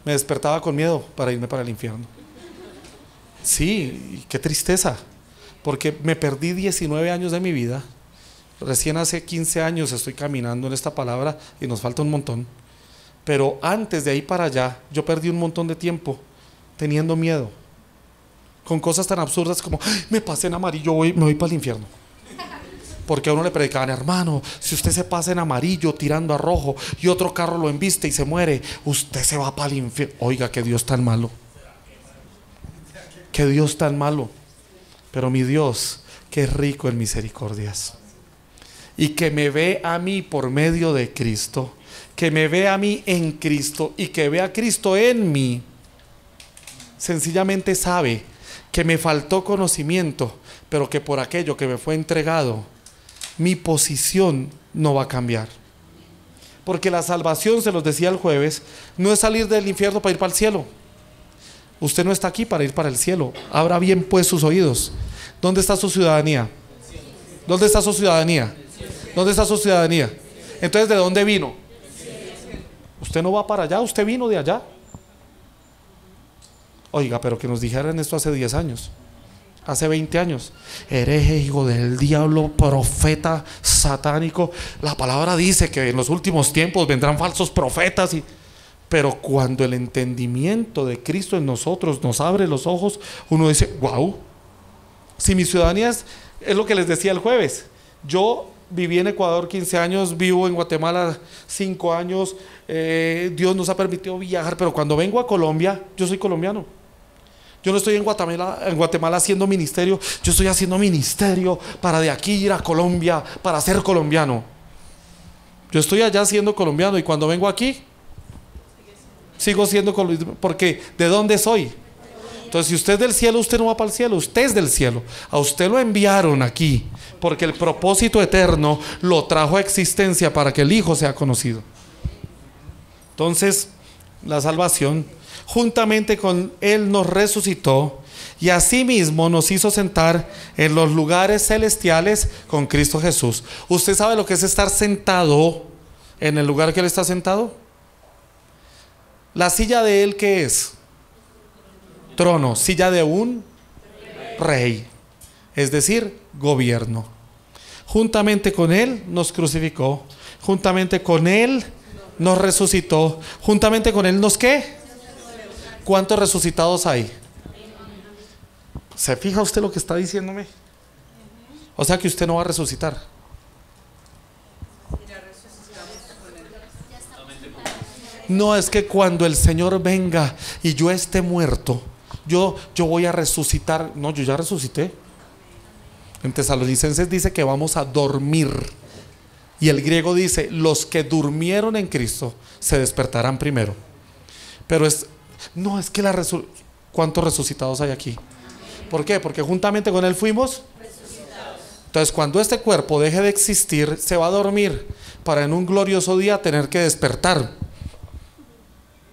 me despertaba con miedo para irme para el infierno. Sí, qué tristeza, porque me perdí 19 años de mi vida. Recién hace 15 años estoy caminando en esta palabra y nos falta un montón. Pero antes de ahí para allá, yo perdí un montón de tiempo teniendo miedo, con cosas tan absurdas como, me pasé en amarillo, me voy para el infierno. Porque a uno le predicaban, hermano, si usted se pasa en amarillo tirando a rojo y otro carro lo embiste y se muere, usted se va para el infierno. Oiga, qué Dios tan malo. Qué Dios tan malo. Pero mi Dios, que es rico en misericordias. Y que me ve a mí por medio de Cristo. Que me ve a mí en Cristo y que ve a Cristo en mí. Sencillamente sabe que me faltó conocimiento, pero que por aquello que me fue entregado, mi posición no va a cambiar. Porque la salvación, se los decía el jueves, no es salir del infierno para ir para el cielo. Usted no está aquí para ir para el cielo. Abra bien pues sus oídos. ¿Dónde está su ciudadanía? ¿Dónde está su ciudadanía? ¿Dónde está su ciudadanía? Entonces, ¿de dónde vino? Usted no va para allá, usted vino de allá. Oiga, pero que nos dijeran esto hace 10 años. Hace 20 años, hereje, hijo del diablo, profeta satánico. La palabra dice que en los últimos tiempos vendrán falsos profetas. Pero cuando el entendimiento de Cristo en nosotros nos abre los ojos, uno dice, wow. Si mi ciudadanía es lo que les decía el jueves. Yo viví en Ecuador 15 años, vivo en Guatemala 5 años. Dios nos ha permitido viajar, pero cuando vengo a Colombia, yo soy colombiano. Yo no estoy en Guatemala haciendo ministerio. Yo estoy haciendo ministerio para de aquí ir a Colombia, para ser colombiano. Yo estoy allá siendo colombiano y cuando vengo aquí, sigo siendo colombiano, porque ¿de dónde soy? Entonces, si usted es del cielo, usted no va para el cielo, usted es del cielo. A usted lo enviaron aquí, porque el propósito eterno lo trajo a existencia para que el Hijo sea conocido. Entonces, la salvación, juntamente con Él nos resucitó y asimismo nos hizo sentar en los lugares celestiales con Cristo Jesús. ¿Usted sabe lo que es estar sentado en el lugar que Él está sentado? La silla de Él, ¿qué es? Trono, silla de un rey, es decir, gobierno. Juntamente con Él nos crucificó, juntamente con Él nos resucitó, juntamente con Él nos ¿qué? ¿Cuántos resucitados hay? ¿Se fija usted lo que está diciéndome? O sea que usted no va a resucitar. No, es que cuando el Señor venga y yo esté muerto, yo voy a resucitar. No, yo ya resucité. En Tesalonicenses dice que vamos a dormir. Y el griego dice, los que durmieron en Cristo se despertarán primero. Pero no, es que ¿cuántos resucitados hay aquí? ¿Por qué? Porque juntamente con Él fuimos resucitados. Entonces, cuando este cuerpo deje de existir, se va a dormir para en un glorioso día tener que despertar.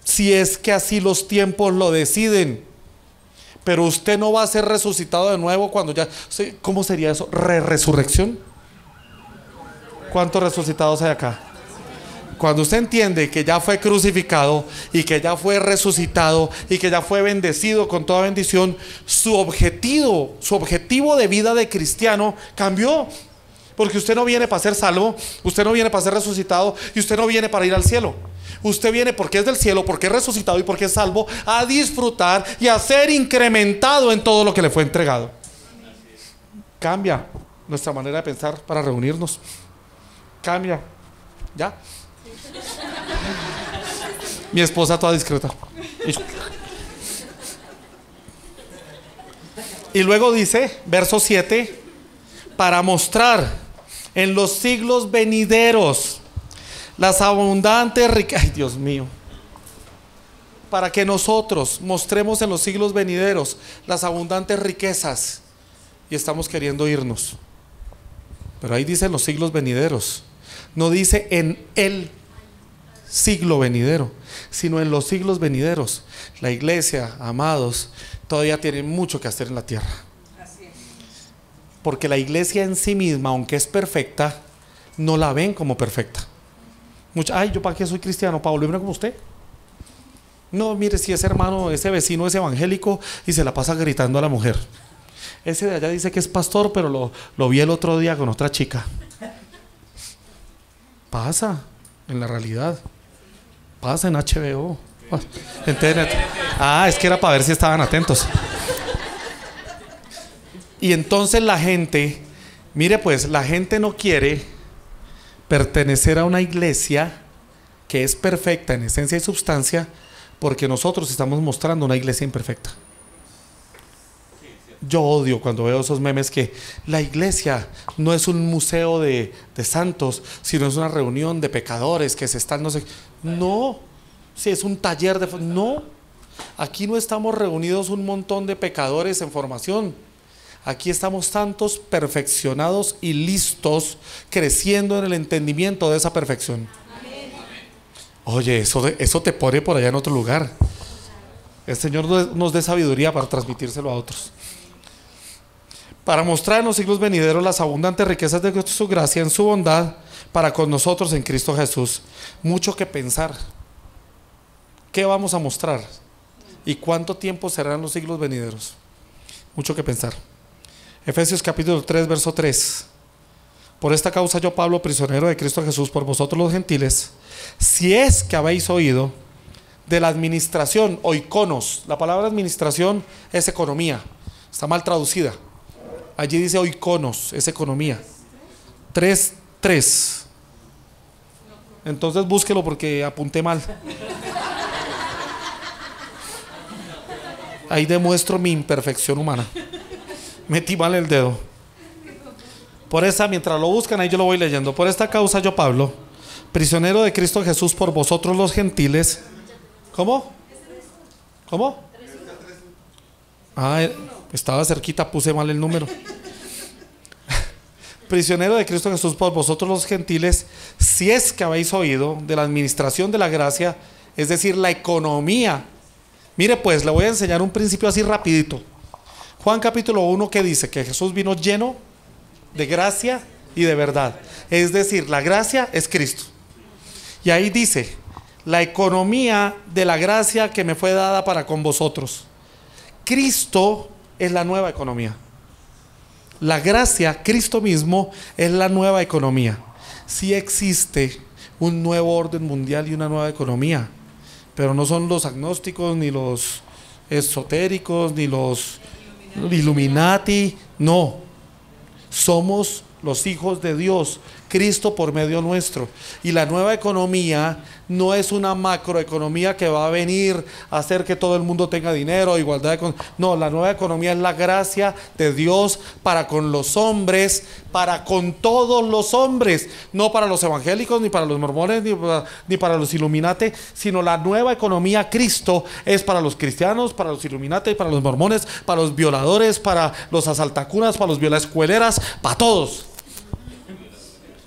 Si es que así los tiempos lo deciden. Pero usted no va a ser resucitado de nuevo cuando ya... ¿Cómo sería eso? ¿Resurrección? ¿Cuántos resucitados hay acá? Cuando usted entiende que ya fue crucificado y que ya fue resucitado y que ya fue bendecido con toda bendición, su objetivo de vida de cristiano cambió. Porque usted no viene para ser salvo, usted no viene para ser resucitado y usted no viene para ir al cielo. Usted viene porque es del cielo, porque es resucitado y porque es salvo, a disfrutar y a ser incrementado en todo lo que le fue entregado. Cambia nuestra manera de pensar para reunirnos. Cambia. ¿Ya? Mi esposa toda discreta. Y luego dice, verso 7, para mostrar en los siglos venideros las abundantes riquezas. Ay, Dios mío. Para que nosotros mostremos en los siglos venideros las abundantes riquezas. Y estamos queriendo irnos. Pero ahí dice en los siglos venideros. No dice en el siglo venidero, sino en los siglos venideros. La iglesia, amados, todavía tiene mucho que hacer en la tierra. Porque la iglesia en sí misma, aunque es perfecta, no la ven como perfecta. Ay, ¿yo para qué soy cristiano? ¿Para volverme como usted? No, mire, si ese hermano, ese vecino es evangélico y se la pasa gritando a la mujer. Ese de allá dice que es pastor, pero lo vi el otro día con otra chica. Pasa en la realidad. Pasa en HBO. En TNT. Es que era para ver si estaban atentos. Y entonces la gente, mire pues, la gente no quiere pertenecer a una iglesia que es perfecta en esencia y substancia, porque nosotros estamos mostrando una iglesia imperfecta. Yo odio cuando veo esos memes que la iglesia no es un museo de santos, sino es una reunión de pecadores que se están, no sé. No, si es un taller de... No, aquí no estamos reunidos un montón de pecadores en formación. Aquí estamos tantos perfeccionados y listos, creciendo en el entendimiento de esa perfección. Oye, eso te pone por allá en otro lugar. El Señor nos dé sabiduría para transmitírselo a otros. Para mostrar en los siglos venideros las abundantes riquezas de su gracia en su bondad para con nosotros en Cristo Jesús. Mucho que pensar. ¿Qué vamos a mostrar? ¿Y cuánto tiempo serán los siglos venideros? Mucho que pensar. Efesios capítulo 3, verso 3. Por esta causa yo, Pablo, prisionero de Cristo Jesús, por vosotros los gentiles, si es que habéis oído de la administración, oikonos. La palabra administración es economía, está mal traducida. Allí dice oikonos, es economía. 3:3. Entonces búsquelo porque apunté mal. Ahí demuestro mi imperfección humana. Metí mal el dedo. Por esa, mientras lo buscan, ahí yo lo voy leyendo. Por esta causa yo, Pablo, prisionero de Cristo Jesús por vosotros los gentiles. ¿Cómo? ¿Cómo? Ah, estaba cerquita, puse mal el número. Prisionero de Cristo Jesús por vosotros los gentiles, si es que habéis oído de la administración de la gracia, es decir, la economía. Mire pues, le voy a enseñar un principio así rapidito. Juan capítulo 1, que dice que Jesús vino lleno de gracia y de verdad. Es decir, la gracia es Cristo. Y ahí dice, la economía de la gracia que me fue dada para con vosotros. Cristo es la nueva economía. La gracia, Cristo mismo, es la nueva economía. Sí existe un nuevo orden mundial y una nueva economía, pero no son los agnósticos, ni los esotéricos, ni los Illuminati. No, somos los hijos de Dios, Cristo por medio nuestro. Y la nueva economía no es una macroeconomía que va a venir a hacer que todo el mundo tenga dinero, igualdad no, la nueva economía es la gracia de Dios para con los hombres, para con todos los hombres, no para los evangélicos, ni para los mormones, ni para los Illuminati, sino la nueva economía Cristo es para los cristianos, para los Illuminati, para los mormones, para los violadores, para los asaltacunas, para los violaescueleras, para todos.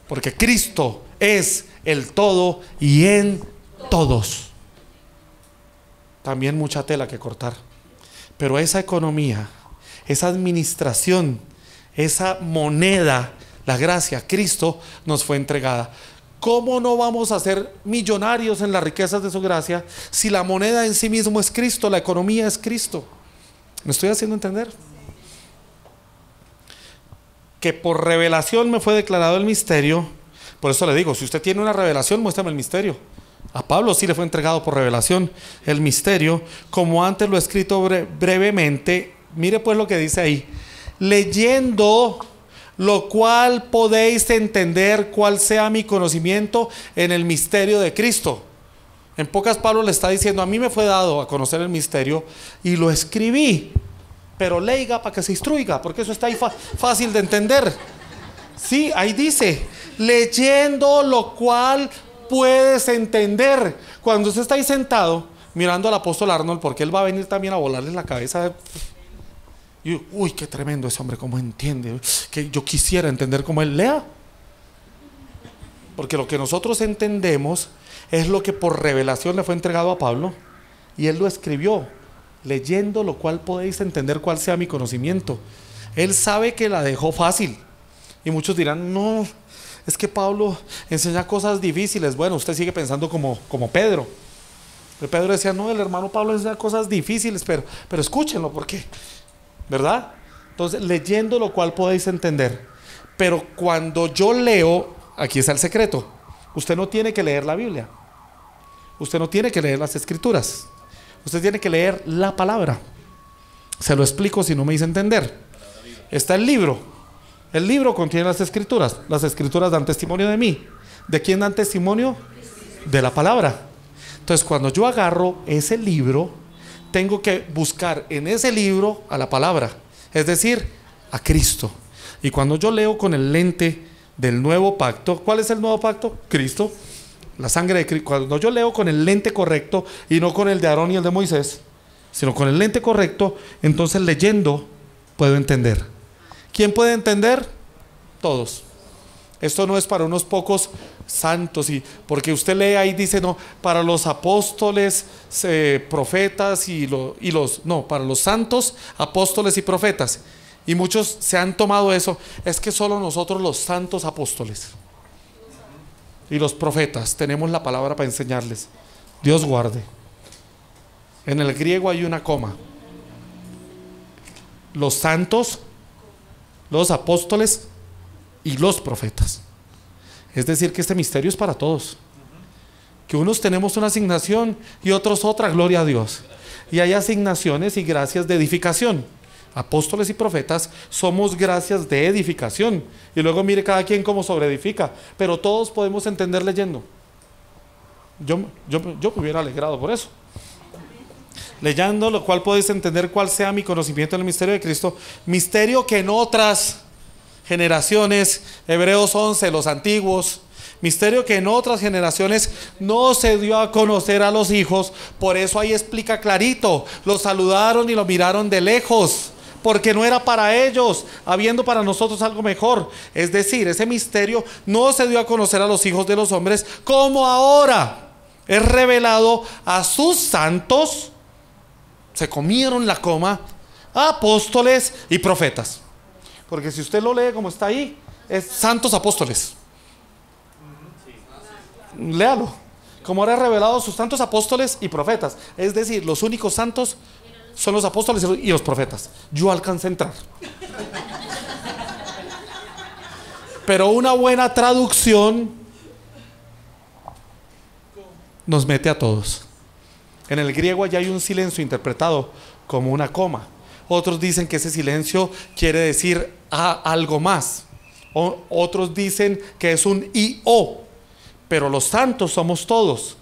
Porque Cristo es el todo y en todos. También mucha tela que cortar. Pero esa economía, esa administración, esa moneda, la gracia, Cristo nos fue entregada. ¿Cómo no vamos a ser millonarios en las riquezas de su gracia si la moneda en sí mismo es Cristo, la economía es Cristo? ¿Me estoy haciendo entender? Que por revelación me fue declarado el misterio. Por eso le digo, si usted tiene una revelación, muéstrame el misterio. A Pablo sí le fue entregado por revelación el misterio, como antes lo he escrito brevemente. Mire pues lo que dice ahí: leyendo lo cual podéis entender cuál sea mi conocimiento en el misterio de Cristo. En pocas, Pablo le está diciendo, a mí me fue dado a conocer el misterio y lo escribí, pero leiga para que se instruiga, porque eso está ahí fácil de entender. Sí, ahí dice, leyendo lo cual puedes entender. Cuando usted está ahí sentado mirando al apóstol Arnold, porque él va a venir también a volarle la cabeza. Y, uy, qué tremendo ese hombre, cómo entiende, que yo quisiera entender como él lea. Porque lo que nosotros entendemos es lo que por revelación le fue entregado a Pablo, y él lo escribió. Leyendo lo cual podéis entender cuál sea mi conocimiento. Él sabe que la dejó fácil. Y muchos dirán, no, es que Pablo enseña cosas difíciles. Bueno, usted sigue pensando como Pedro. Pedro decía, no, el hermano Pablo enseña cosas difíciles, pero escúchenlo, porque, ¿verdad? Entonces, leyendo lo cual podéis entender. Pero cuando yo leo, aquí está el secreto. Usted no tiene que leer la Biblia. Usted no tiene que leer las Escrituras. Usted tiene que leer la palabra. Se lo explico si no me hice entender. Está el libro. El libro contiene las escrituras. Las escrituras dan testimonio de mí. ¿De quién dan testimonio? De la palabra. Entonces, cuando yo agarro ese libro, tengo que buscar en ese libro a la palabra, es decir, a Cristo. Y cuando yo leo con el lente del nuevo pacto, ¿cuál es el nuevo pacto? Cristo. La sangre de Cristo. Cuando yo leo con el lente correcto y no con el de Aarón y el de Moisés, sino con el lente correcto, entonces leyendo puedo entender. ¿Quién puede entender? Todos. Esto no es para unos pocos santos, y porque usted lee ahí dice, no, para los apóstoles, profetas no, para los santos, apóstoles y profetas. Y muchos se han tomado eso, es que solo nosotros los santos apóstoles y los profetas tenemos la palabra para enseñarles. Dios guarde. En el griego hay una coma. Los santos, los apóstoles y los profetas. Es decir, que este misterio es para todos. Que unos tenemos una asignación y otros otra, gloria a Dios. Y hay asignaciones y gracias de edificación. Apóstoles y profetas somos gracias de edificación. Y luego mire cada quien cómo sobreedifica. Pero todos podemos entender leyendo. Yo me hubiera alegrado por eso. Leyendo lo cual podéis entender cuál sea mi conocimiento en el misterio de Cristo. Misterio que en otras generaciones, Hebreos 11, los antiguos, misterio que en otras generaciones no se dio a conocer a los hijos. Por eso ahí explica clarito: los saludaron y lo miraron de lejos, porque no era para ellos, habiendo para nosotros algo mejor. Es decir, ese misterio no se dio a conocer a los hijos de los hombres, como ahora es revelado a sus santos. Se comieron la coma, apóstoles y profetas. Porque si usted lo lee como está ahí, es santos apóstoles. Léalo. Como ahora es revelado a sus santos apóstoles y profetas. Es decir, los únicos santos son los apóstoles y los profetas. Yo alcancé a entrar. Pero una buena traducción nos mete a todos. En el griego allá hay un silencio interpretado como una coma. Otros dicen que ese silencio quiere decir algo más. Otros dicen que es un y-o. Pero los santos somos todos.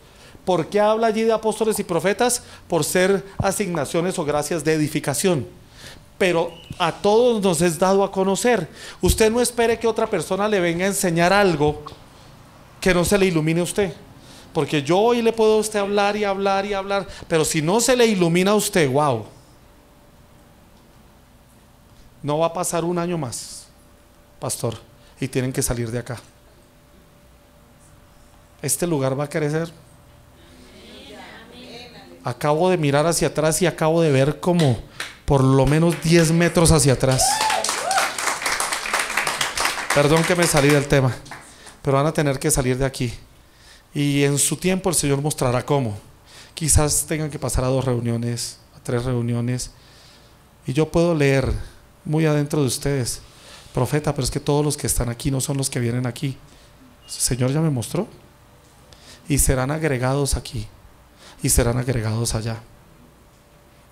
¿Por qué habla allí de apóstoles y profetas? Por ser asignaciones o gracias de edificación. Pero a todos nos es dado a conocer. Usted no espere que otra persona le venga a enseñar algo que no se le ilumine a usted. Porque yo hoy le puedo a usted hablar y hablar y hablar, pero si no se le ilumina a usted, wow, no va a pasar un año más, pastor, y tienen que salir de acá. Este lugar va a crecer. Acabo de mirar hacia atrás y acabo de ver como por lo menos 10 metros hacia atrás. Perdón que me salí del tema, pero van a tener que salir de aquí. Y en su tiempo el Señor mostrará cómo. Quizás tengan que pasar a 2 reuniones, a 3 reuniones. Y yo puedo leer muy adentro de ustedes: profeta, pero es que todos los que están aquí no son los que vienen aquí. El Señor ya me mostró. Y serán agregados aquí, y serán agregados allá.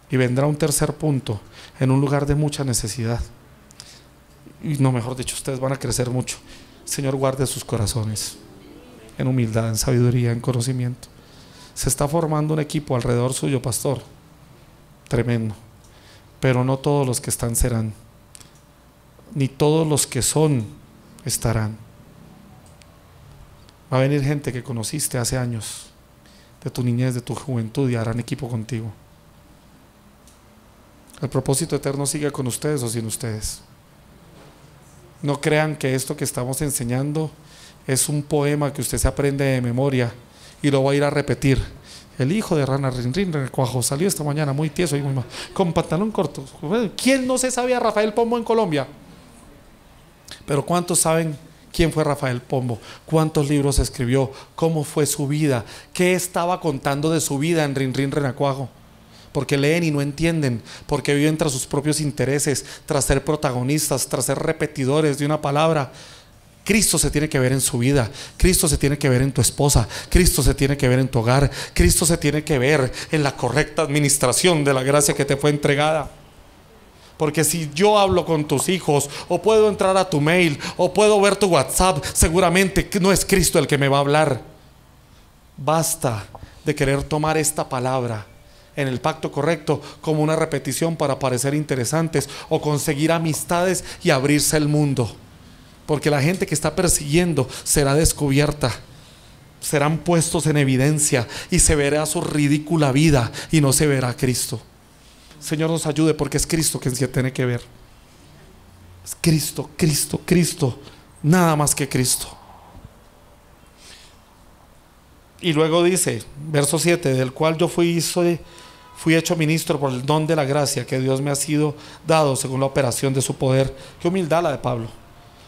Y vendrá un tercer punto, en un lugar de mucha necesidad. Y no, mejor dicho, ustedes van a crecer mucho. Señor, guarde sus corazones en humildad, en sabiduría, en conocimiento. Se está formando un equipo alrededor suyo, pastor, tremendo. Pero no todos los que están serán, ni todos los que son estarán. Va a venir gente que conociste hace años, de tu niñez, de tu juventud, y harán equipo contigo. El propósito eterno sigue con ustedes o sin ustedes. No crean que esto que estamos enseñando es un poema que usted se aprende de memoria y lo va a ir a repetir. El hijo de Rana Rin Renacuajo salió esta mañana muy tieso y muy mal, con pantalón corto. ¿Quién no se sabe a Rafael Pombo en Colombia? Pero ¿cuántos saben quién fue Rafael Pombo? ¿Cuántos libros escribió? ¿Cómo fue su vida? ¿Qué estaba contando de su vida en Rin Renacuajo? Porque leen y no entienden, porque viven tras sus propios intereses, tras ser protagonistas, tras ser repetidores de una palabra. Cristo se tiene que ver en su vida, Cristo se tiene que ver en tu esposa, Cristo se tiene que ver en tu hogar, Cristo se tiene que ver en la correcta administración de la gracia que te fue entregada. Porque si yo hablo con tus hijos, o puedo entrar a tu mail, o puedo ver tu WhatsApp, seguramente no es Cristo el que me va a hablar. Basta de querer tomar esta palabra en el pacto correcto como una repetición para parecer interesantes o conseguir amistades y abrirse al mundo. Porque la gente que está persiguiendo será descubierta, serán puestos en evidencia y se verá su ridícula vida y no se verá a Cristo. Señor, nos ayude, porque es Cristo quien se tiene que ver. Es Cristo, Cristo, Cristo, nada más que Cristo. Y luego dice, verso 7, del cual yo fui hecho ministro por el don de la gracia que Dios me ha sido dado según la operación de su poder. Qué humildad la de Pablo.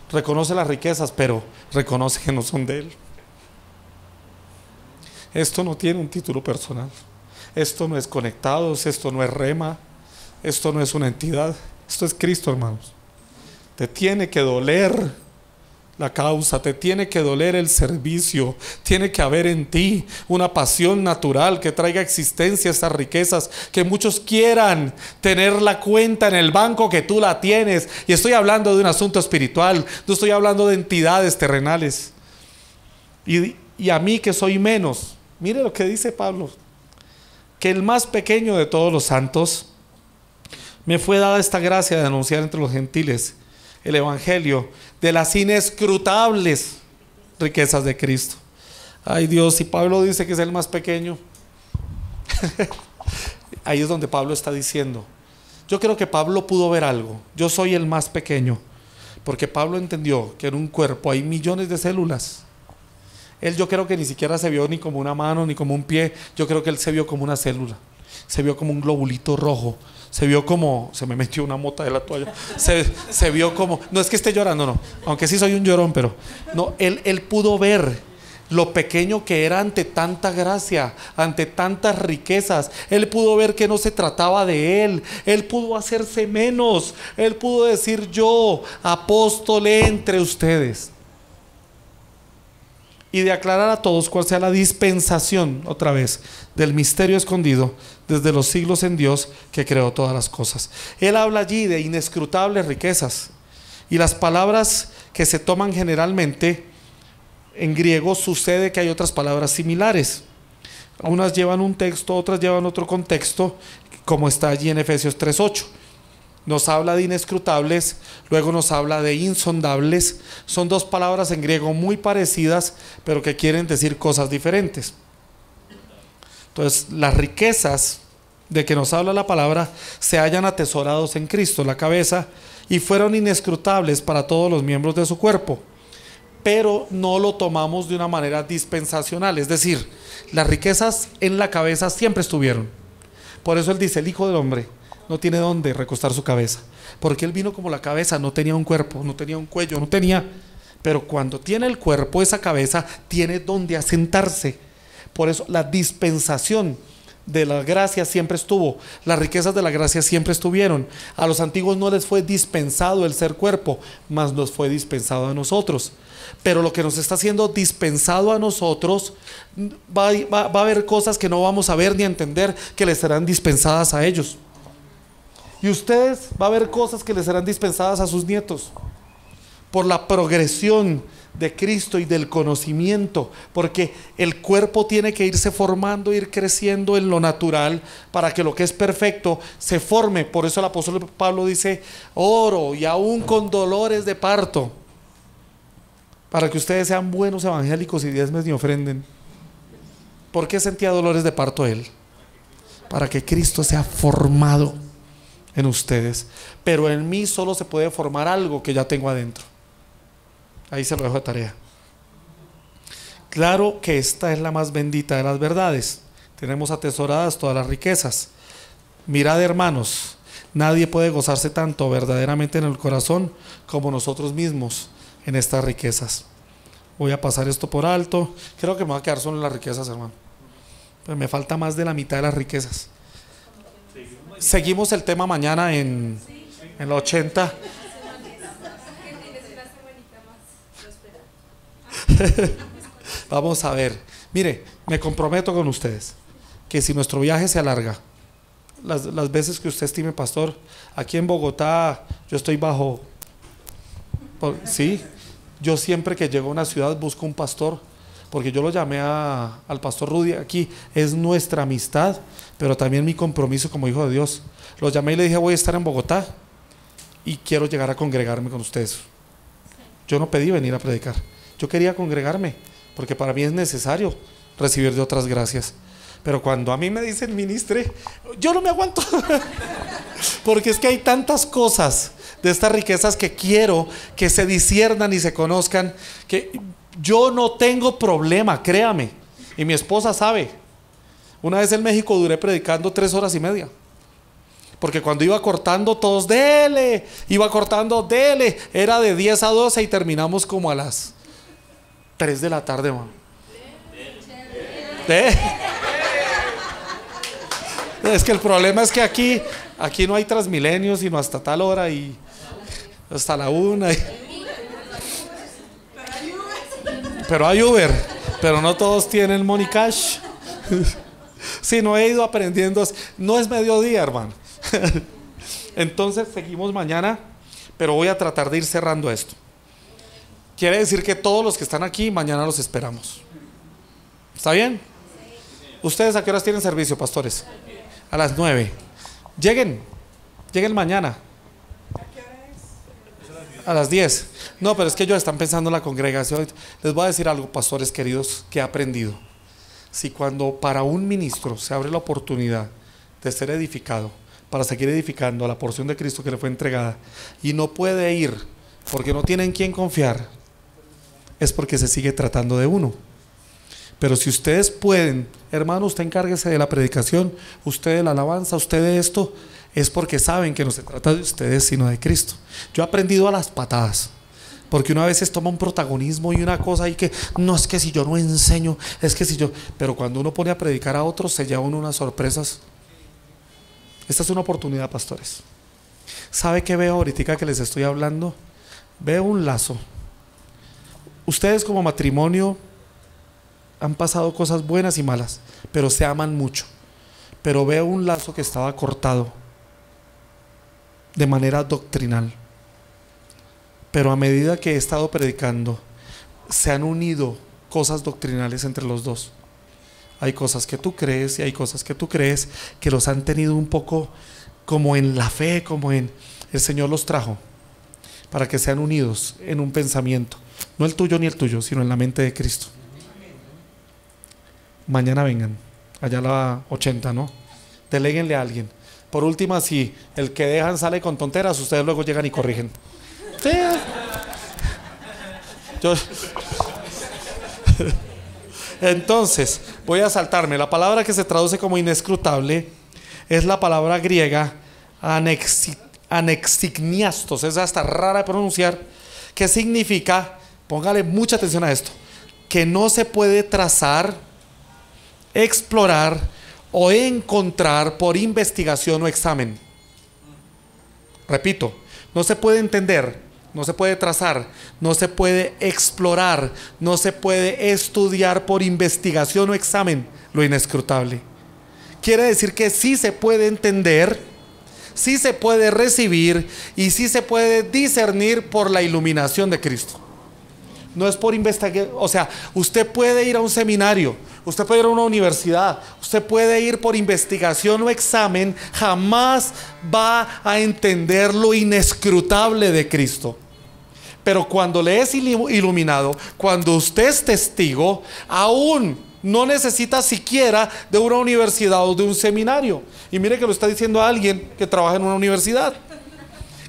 Reconoce las riquezas, pero reconoce que no son de él. Esto no tiene un título personal. Esto no es Conectados, esto no es Rema, esto no es una entidad. Esto es Cristo, hermanos. Te tiene que doler la causa, te tiene que doler el servicio, tiene que haber en ti una pasión natural que traiga existencia a estas riquezas, que muchos quieran tener la cuenta en el banco que tú la tienes. Y estoy hablando de un asunto espiritual, no estoy hablando de entidades terrenales. Y a mí, que soy menos, mire lo que dice Pablo: que el más pequeño de todos los santos, me fue dada esta gracia de anunciar entre los gentiles el Evangelio de las inescrutables riquezas de Cristo. Ay Dios, si Pablo dice que es el más pequeño, ahí es donde Pablo está diciendo. Yo creo que Pablo pudo ver algo. Yo soy el más pequeño, porque Pablo entendió que en un cuerpo hay millones de células. Él, yo creo que ni siquiera se vio ni como una mano ni como un pie. Yo creo que él se vio como una célula, se vio como un globulito rojo, se vio como, se me metió una mota de la toalla, se vio como, no es que esté llorando, no, aunque sí soy un llorón, pero no, él pudo ver lo pequeño que era ante tanta gracia, ante tantas riquezas. Él pudo ver que no se trataba de él. Él pudo hacerse menos. Él pudo decir: yo, apóstol entre ustedes. Y de aclarar a todos cuál sea la dispensación, otra vez, del misterio escondido desde los siglos en Dios, que creó todas las cosas. Él habla allí de inescrutables riquezas. Y las palabras que se toman generalmente en griego, sucede que hay otras palabras similares. Unas llevan un texto, otras llevan otro contexto, como está allí en Efesios 3:8. Nos habla de inescrutables, luego nos habla de insondables. Son dos palabras en griego muy parecidas, pero que quieren decir cosas diferentes. Entonces, las riquezas de que nos habla la palabra se hallan atesorados en Cristo, la cabeza, y fueron inescrutables para todos los miembros de su cuerpo. Pero no lo tomamos de una manera dispensacional, es decir, las riquezas en la cabeza siempre estuvieron. Por eso él dice: el Hijo del Hombre no tiene dónde recostar su cabeza, porque él vino como la cabeza, no tenía un cuerpo, no tenía un cuello, no tenía, pero cuando tiene el cuerpo, esa cabeza tiene dónde asentarse. Por eso la dispensación de la gracia siempre estuvo, las riquezas de la gracia siempre estuvieron. A los antiguos no les fue dispensado el ser cuerpo, mas nos fue dispensado a nosotros. Pero lo que nos está siendo dispensado a nosotros, va a haber cosas que no vamos a ver ni a entender, que les serán dispensadas a ellos. Y ustedes, va a haber cosas que les serán dispensadas a sus nietos, por la progresión de Cristo y del conocimiento, porque el cuerpo tiene que irse formando, ir creciendo en lo natural, para que lo que es perfecto se forme. Por eso el apóstol Pablo dice: oro y aún con dolores de parto, para que ustedes sean buenos evangélicos y diezmen y ofrenden. ¿Por qué sentía dolores de parto él? Para que Cristo sea formado en ustedes. Pero en mí solo se puede formar algo que ya tengo adentro. Ahí se lo dejo de tarea. Claro que esta es la más bendita de las verdades. Tenemos atesoradas todas las riquezas. Mirad, hermanos, nadie puede gozarse tanto verdaderamente en el corazón como nosotros mismos en estas riquezas. Voy a pasar esto por alto. Creo que me voy a quedar solo en las riquezas, hermano. Pero me falta más de la mitad de las riquezas. Seguimos el tema mañana en la 80. Vamos a ver. Mire, me comprometo con ustedes que si nuestro viaje se alarga, las veces que usted estime, pastor, aquí en Bogotá yo estoy bajo, sí, yo siempre que llego a una ciudad busco un pastor, porque yo lo llamé al pastor Rudy aquí, es nuestra amistad, pero también mi compromiso como hijo de Dios. Lo llamé y le dije: voy a estar en Bogotá y quiero llegar a congregarme con ustedes. Yo no pedí venir a predicar, yo quería congregarme, porque para mí es necesario recibir de otras gracias. Pero cuando a mí me dicen ministre, yo no me aguanto porque es que hay tantas cosas de estas riquezas que quiero que se disciernan y se conozcan, que yo no tengo problema, créame, y mi esposa sabe. Una vez en México duré predicando 3 horas y media, porque cuando iba cortando todos, dele, iba cortando, dele, era de 10 a 12 y terminamos como a las 3 de la tarde, man. Es que el problema es que aquí no hay Transmilenio sino hasta tal hora y hasta la 1 pero hay Uber, pero no todos tienen money cash. Si no, he ido aprendiendo, no es mediodía, hermano. Entonces seguimos mañana, pero voy a tratar de ir cerrando esto. Quiere decir que todos los que están aquí mañana los esperamos. ¿Está bien? ¿Ustedes a qué horas tienen servicio, pastores? A las 9. Lleguen mañana. A las 10. No, pero es que ellos están pensando en la congregación. Les voy a decir algo, pastores queridos, que he aprendido. Si cuando para un ministro se abre la oportunidad de ser edificado, para seguir edificando a la porción de Cristo que le fue entregada, y no puede ir porque no tiene en quién confiar, es porque se sigue tratando de uno. Pero si ustedes pueden, hermano, usted encárguese de la predicación, usted de la alabanza, usted de esto, es porque saben que no se trata de ustedes sino de Cristo. Yo he aprendido a las patadas, porque uno a veces toma un protagonismo y una cosa y que no, es que si yo no enseño, es que si yo, pero cuando uno pone a predicar a otros se lleva uno unas sorpresas. Esta es una oportunidad, pastores. ¿Sabe qué veo ahorita que les estoy hablando? Veo un lazo. Ustedes como matrimonio han pasado cosas buenas y malas, pero se aman mucho. Pero veo un lazo que estaba cortado de manera doctrinal. Pero a medida que he estado predicando, se han unido cosas doctrinales entre los dos. Hay cosas que tú crees y hay cosas que tú crees que los han tenido un poco como en la fe, como en el Señor los trajo para que sean unidos en un pensamiento, no el tuyo ni el tuyo, sino en la mente de Cristo. Mañana vengan, allá a la 80, ¿no? Deléguenle a alguien. Por última, si el que dejan sale con tonteras, ustedes luego llegan y corrigen. Sí. Entonces, voy a saltarme. La palabra que se traduce como inescrutable es la palabra griega anexigniastos. Es hasta rara de pronunciar. ¿Qué significa? Póngale mucha atención a esto. Que no se puede trazar, explorar o encontrar por investigación o examen. Repito, no se puede entender, no se puede trazar, no se puede explorar, no se puede estudiar por investigación o examen lo inescrutable. Quiere decir que sí se puede entender, sí se puede recibir y sí se puede discernir por la iluminación de Cristo. No es por investigar, o sea, usted puede ir a un seminario, usted puede ir a una universidad, usted puede ir por investigación o examen, jamás va a entender lo inescrutable de Cristo. Pero cuando le es iluminado, cuando usted es testigo, aún no necesita siquiera de una universidad o de un seminario. Y mire que lo está diciendo alguien que trabaja en una universidad.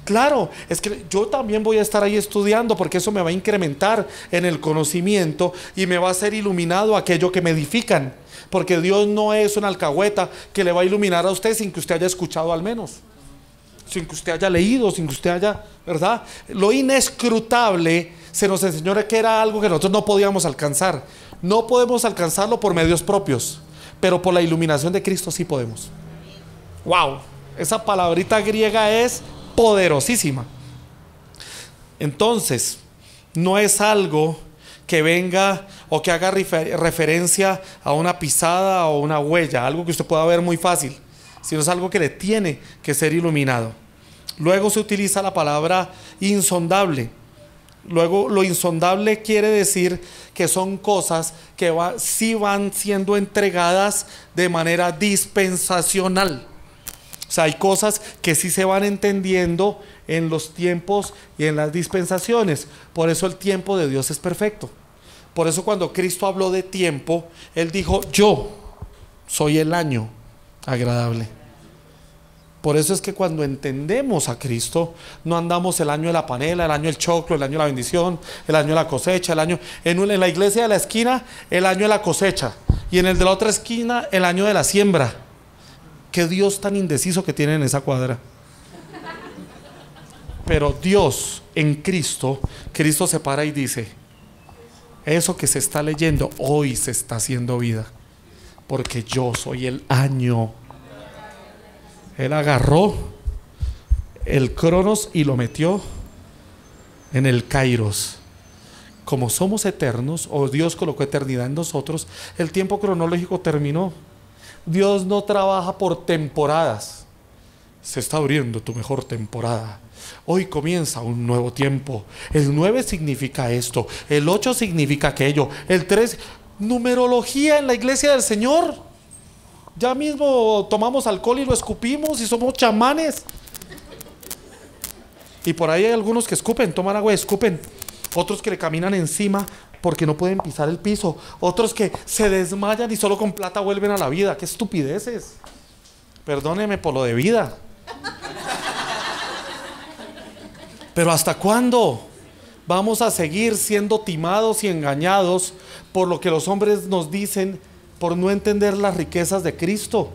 Claro, es que yo también voy a estar ahí estudiando porque eso me va a incrementar en el conocimiento y me va a hacer iluminado aquello que me edifican. Porque Dios no es una alcahueta que le va a iluminar a usted sin que usted haya escuchado al menos, sin que usted haya leído, sin que usted haya, ¿verdad? Lo inescrutable se nos enseñó que era algo que nosotros no podíamos alcanzar. No podemos alcanzarlo por medios propios, pero por la iluminación de Cristo sí podemos. ¡Wow! Esa palabrita griega es poderosísima. Entonces, no es algo que venga o que haga referencia a una pisada o una huella, algo que usted pueda ver muy fácil, sino es algo que le tiene que ser iluminado. Luego se utiliza la palabra insondable. Luego, lo insondable quiere decir que son cosas que sí van siendo entregadas de manera dispensacional. O sea, hay cosas que sí se van entendiendo en los tiempos y en las dispensaciones. Por eso el tiempo de Dios es perfecto. Por eso cuando Cristo habló de tiempo, Él dijo: yo soy el año agradable. Por eso es que cuando entendemos a Cristo, no andamos el año de la panela, el año del choclo, el año de la bendición, el año de la cosecha, el año en la iglesia de la esquina, el año de la cosecha, y en el de la otra esquina, el año de la siembra. Qué Dios tan indeciso que tiene en esa cuadra. Pero Dios en Cristo, Cristo se para y dice: eso que se está leyendo hoy se está haciendo vida, porque yo soy el año. Él agarró el Cronos y lo metió en el Kairos. Como somos eternos, o Dios colocó eternidad en nosotros, el tiempo cronológico terminó. Dios no trabaja por temporadas. Se está abriendo tu mejor temporada. Hoy comienza un nuevo tiempo. El 9 significa esto, el 8 significa aquello, el 3, numerología en la iglesia del Señor. Ya mismo tomamos alcohol y lo escupimos y somos chamanes. Y por ahí hay algunos que escupen, toman agua y escupen. Otros que le caminan encima porque no pueden pisar el piso. Otros que se desmayan y solo con plata vuelven a la vida. ¡Qué estupideces! Perdóneme por lo de vida. Pero ¿hasta cuándo vamos a seguir siendo timados y engañados por lo que los hombres nos dicen, por no entender las riquezas de Cristo?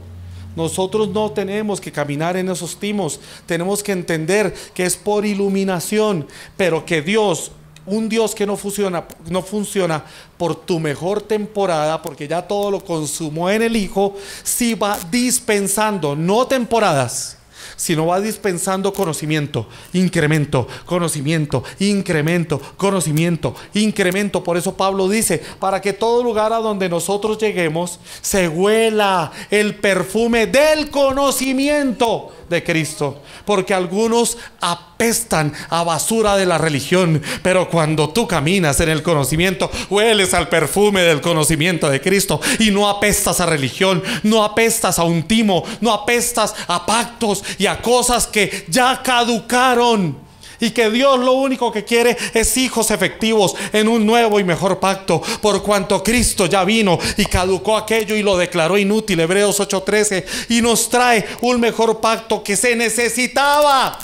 Nosotros no tenemos que caminar en esos timos. Tenemos que entender que es por iluminación, pero que Dios, un Dios que no funciona por tu mejor temporada, porque ya todo lo consumó en el Hijo, sí va dispensando, no temporadas, sino va dispensando conocimiento, incremento, conocimiento, incremento, conocimiento, incremento. Por eso Pablo dice, para que todo lugar a donde nosotros lleguemos se huela el perfume del conocimiento de Cristo, porque algunos apestan a basura de la religión, pero cuando tú caminas en el conocimiento, hueles al perfume del conocimiento de Cristo y no apestas a religión, no apestas a un timo, no apestas a pactos y a cosas que ya caducaron. Y que Dios lo único que quiere es hijos efectivos en un nuevo y mejor pacto, por cuanto Cristo ya vino y caducó aquello y lo declaró inútil, Hebreos 8:13, y nos trae un mejor pacto que se necesitaba,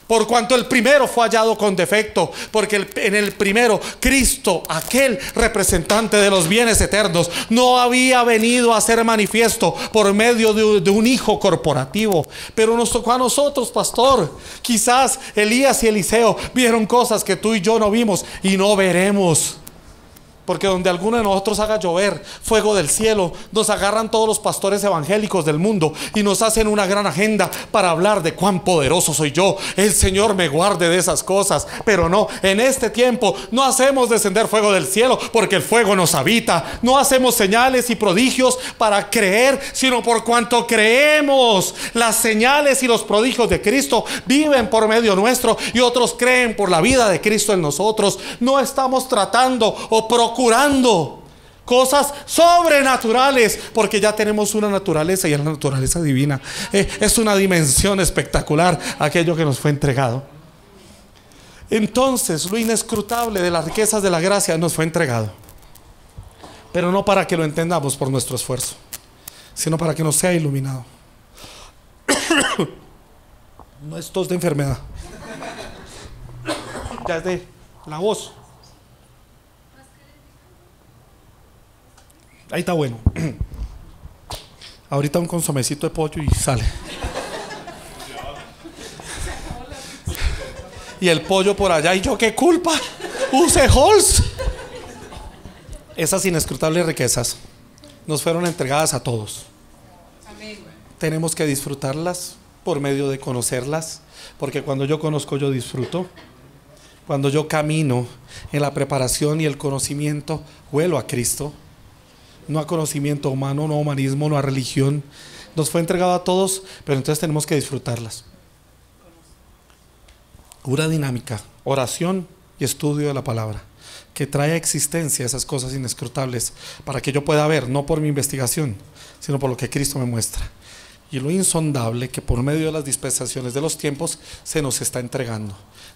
por cuanto el primero fue hallado con defecto, porque en el primero Cristo, aquel representante de los bienes eternos, no había venido a ser manifiesto por medio de un hijo corporativo. Pero nos tocó a nosotros, pastor. Quizás Elías y Eliseo vieron cosas que tú y yo no vimos y no veremos. Porque donde alguno de nosotros haga llover fuego del cielo, nos agarran todos los pastores evangélicos del mundo y nos hacen una gran agenda para hablar de cuán poderoso soy yo. El Señor me guarde de esas cosas. Pero no, en este tiempo no hacemos descender fuego del cielo porque el fuego nos habita. No hacemos señales y prodigios para creer, sino por cuanto creemos. Las señales y los prodigios de Cristo viven por medio nuestro y otros creen por la vida de Cristo en nosotros. No estamos tratando o procurando cosas sobrenaturales, porque ya tenemos una naturaleza, y es la naturaleza divina. Es una dimensión espectacular aquello que nos fue entregado. Entonces, lo inescrutable de las riquezas de la gracia nos fue entregado, pero no para que lo entendamos por nuestro esfuerzo, sino para que nos sea iluminado. No es tos de enfermedad, ya es de la voz. Ahí está bueno. Ahorita un consomecito de pollo y sale. Y el pollo por allá, y yo, ¿qué culpa? Use Halls. Esas inescrutables riquezas nos fueron entregadas a todos. Tenemos que disfrutarlas por medio de conocerlas, porque cuando yo conozco, yo disfruto. Cuando yo camino en la preparación y el conocimiento, huelo a Cristo. No a conocimiento humano, no a humanismo, no a religión. Nos fue entregado a todos, pero entonces tenemos que disfrutarlas. Una dinámica, oración y estudio de la palabra, que trae a existencia esas cosas inescrutables, para que yo pueda ver, no por mi investigación, sino por lo que Cristo me muestra. Y lo insondable que por medio de las dispensaciones de los tiempos se nos está entregando.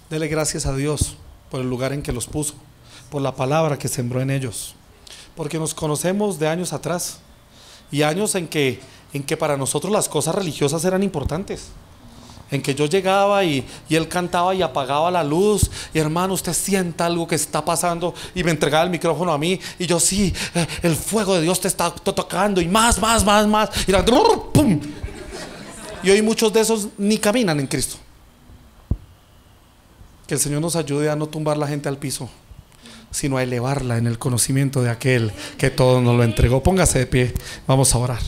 Dele gracias a Dios por el lugar en que los puso, por la palabra que sembró en ellos. Porque nos conocemos de años atrás, y años en que para nosotros las cosas religiosas eran importantes, en que yo llegaba y él cantaba y apagaba la luz, y hermano, usted sienta algo que está pasando, y me entregaba el micrófono a mí, y yo, sí, el fuego de Dios te está tocando, y más, y la, ¡pum! Y hoy muchos de esos ni caminan en Cristo. Que el Señor nos ayude a no tumbar la gente al piso, sino a elevarla en el conocimiento de aquel que todo nos lo entregó. Póngase de pie, vamos a orar.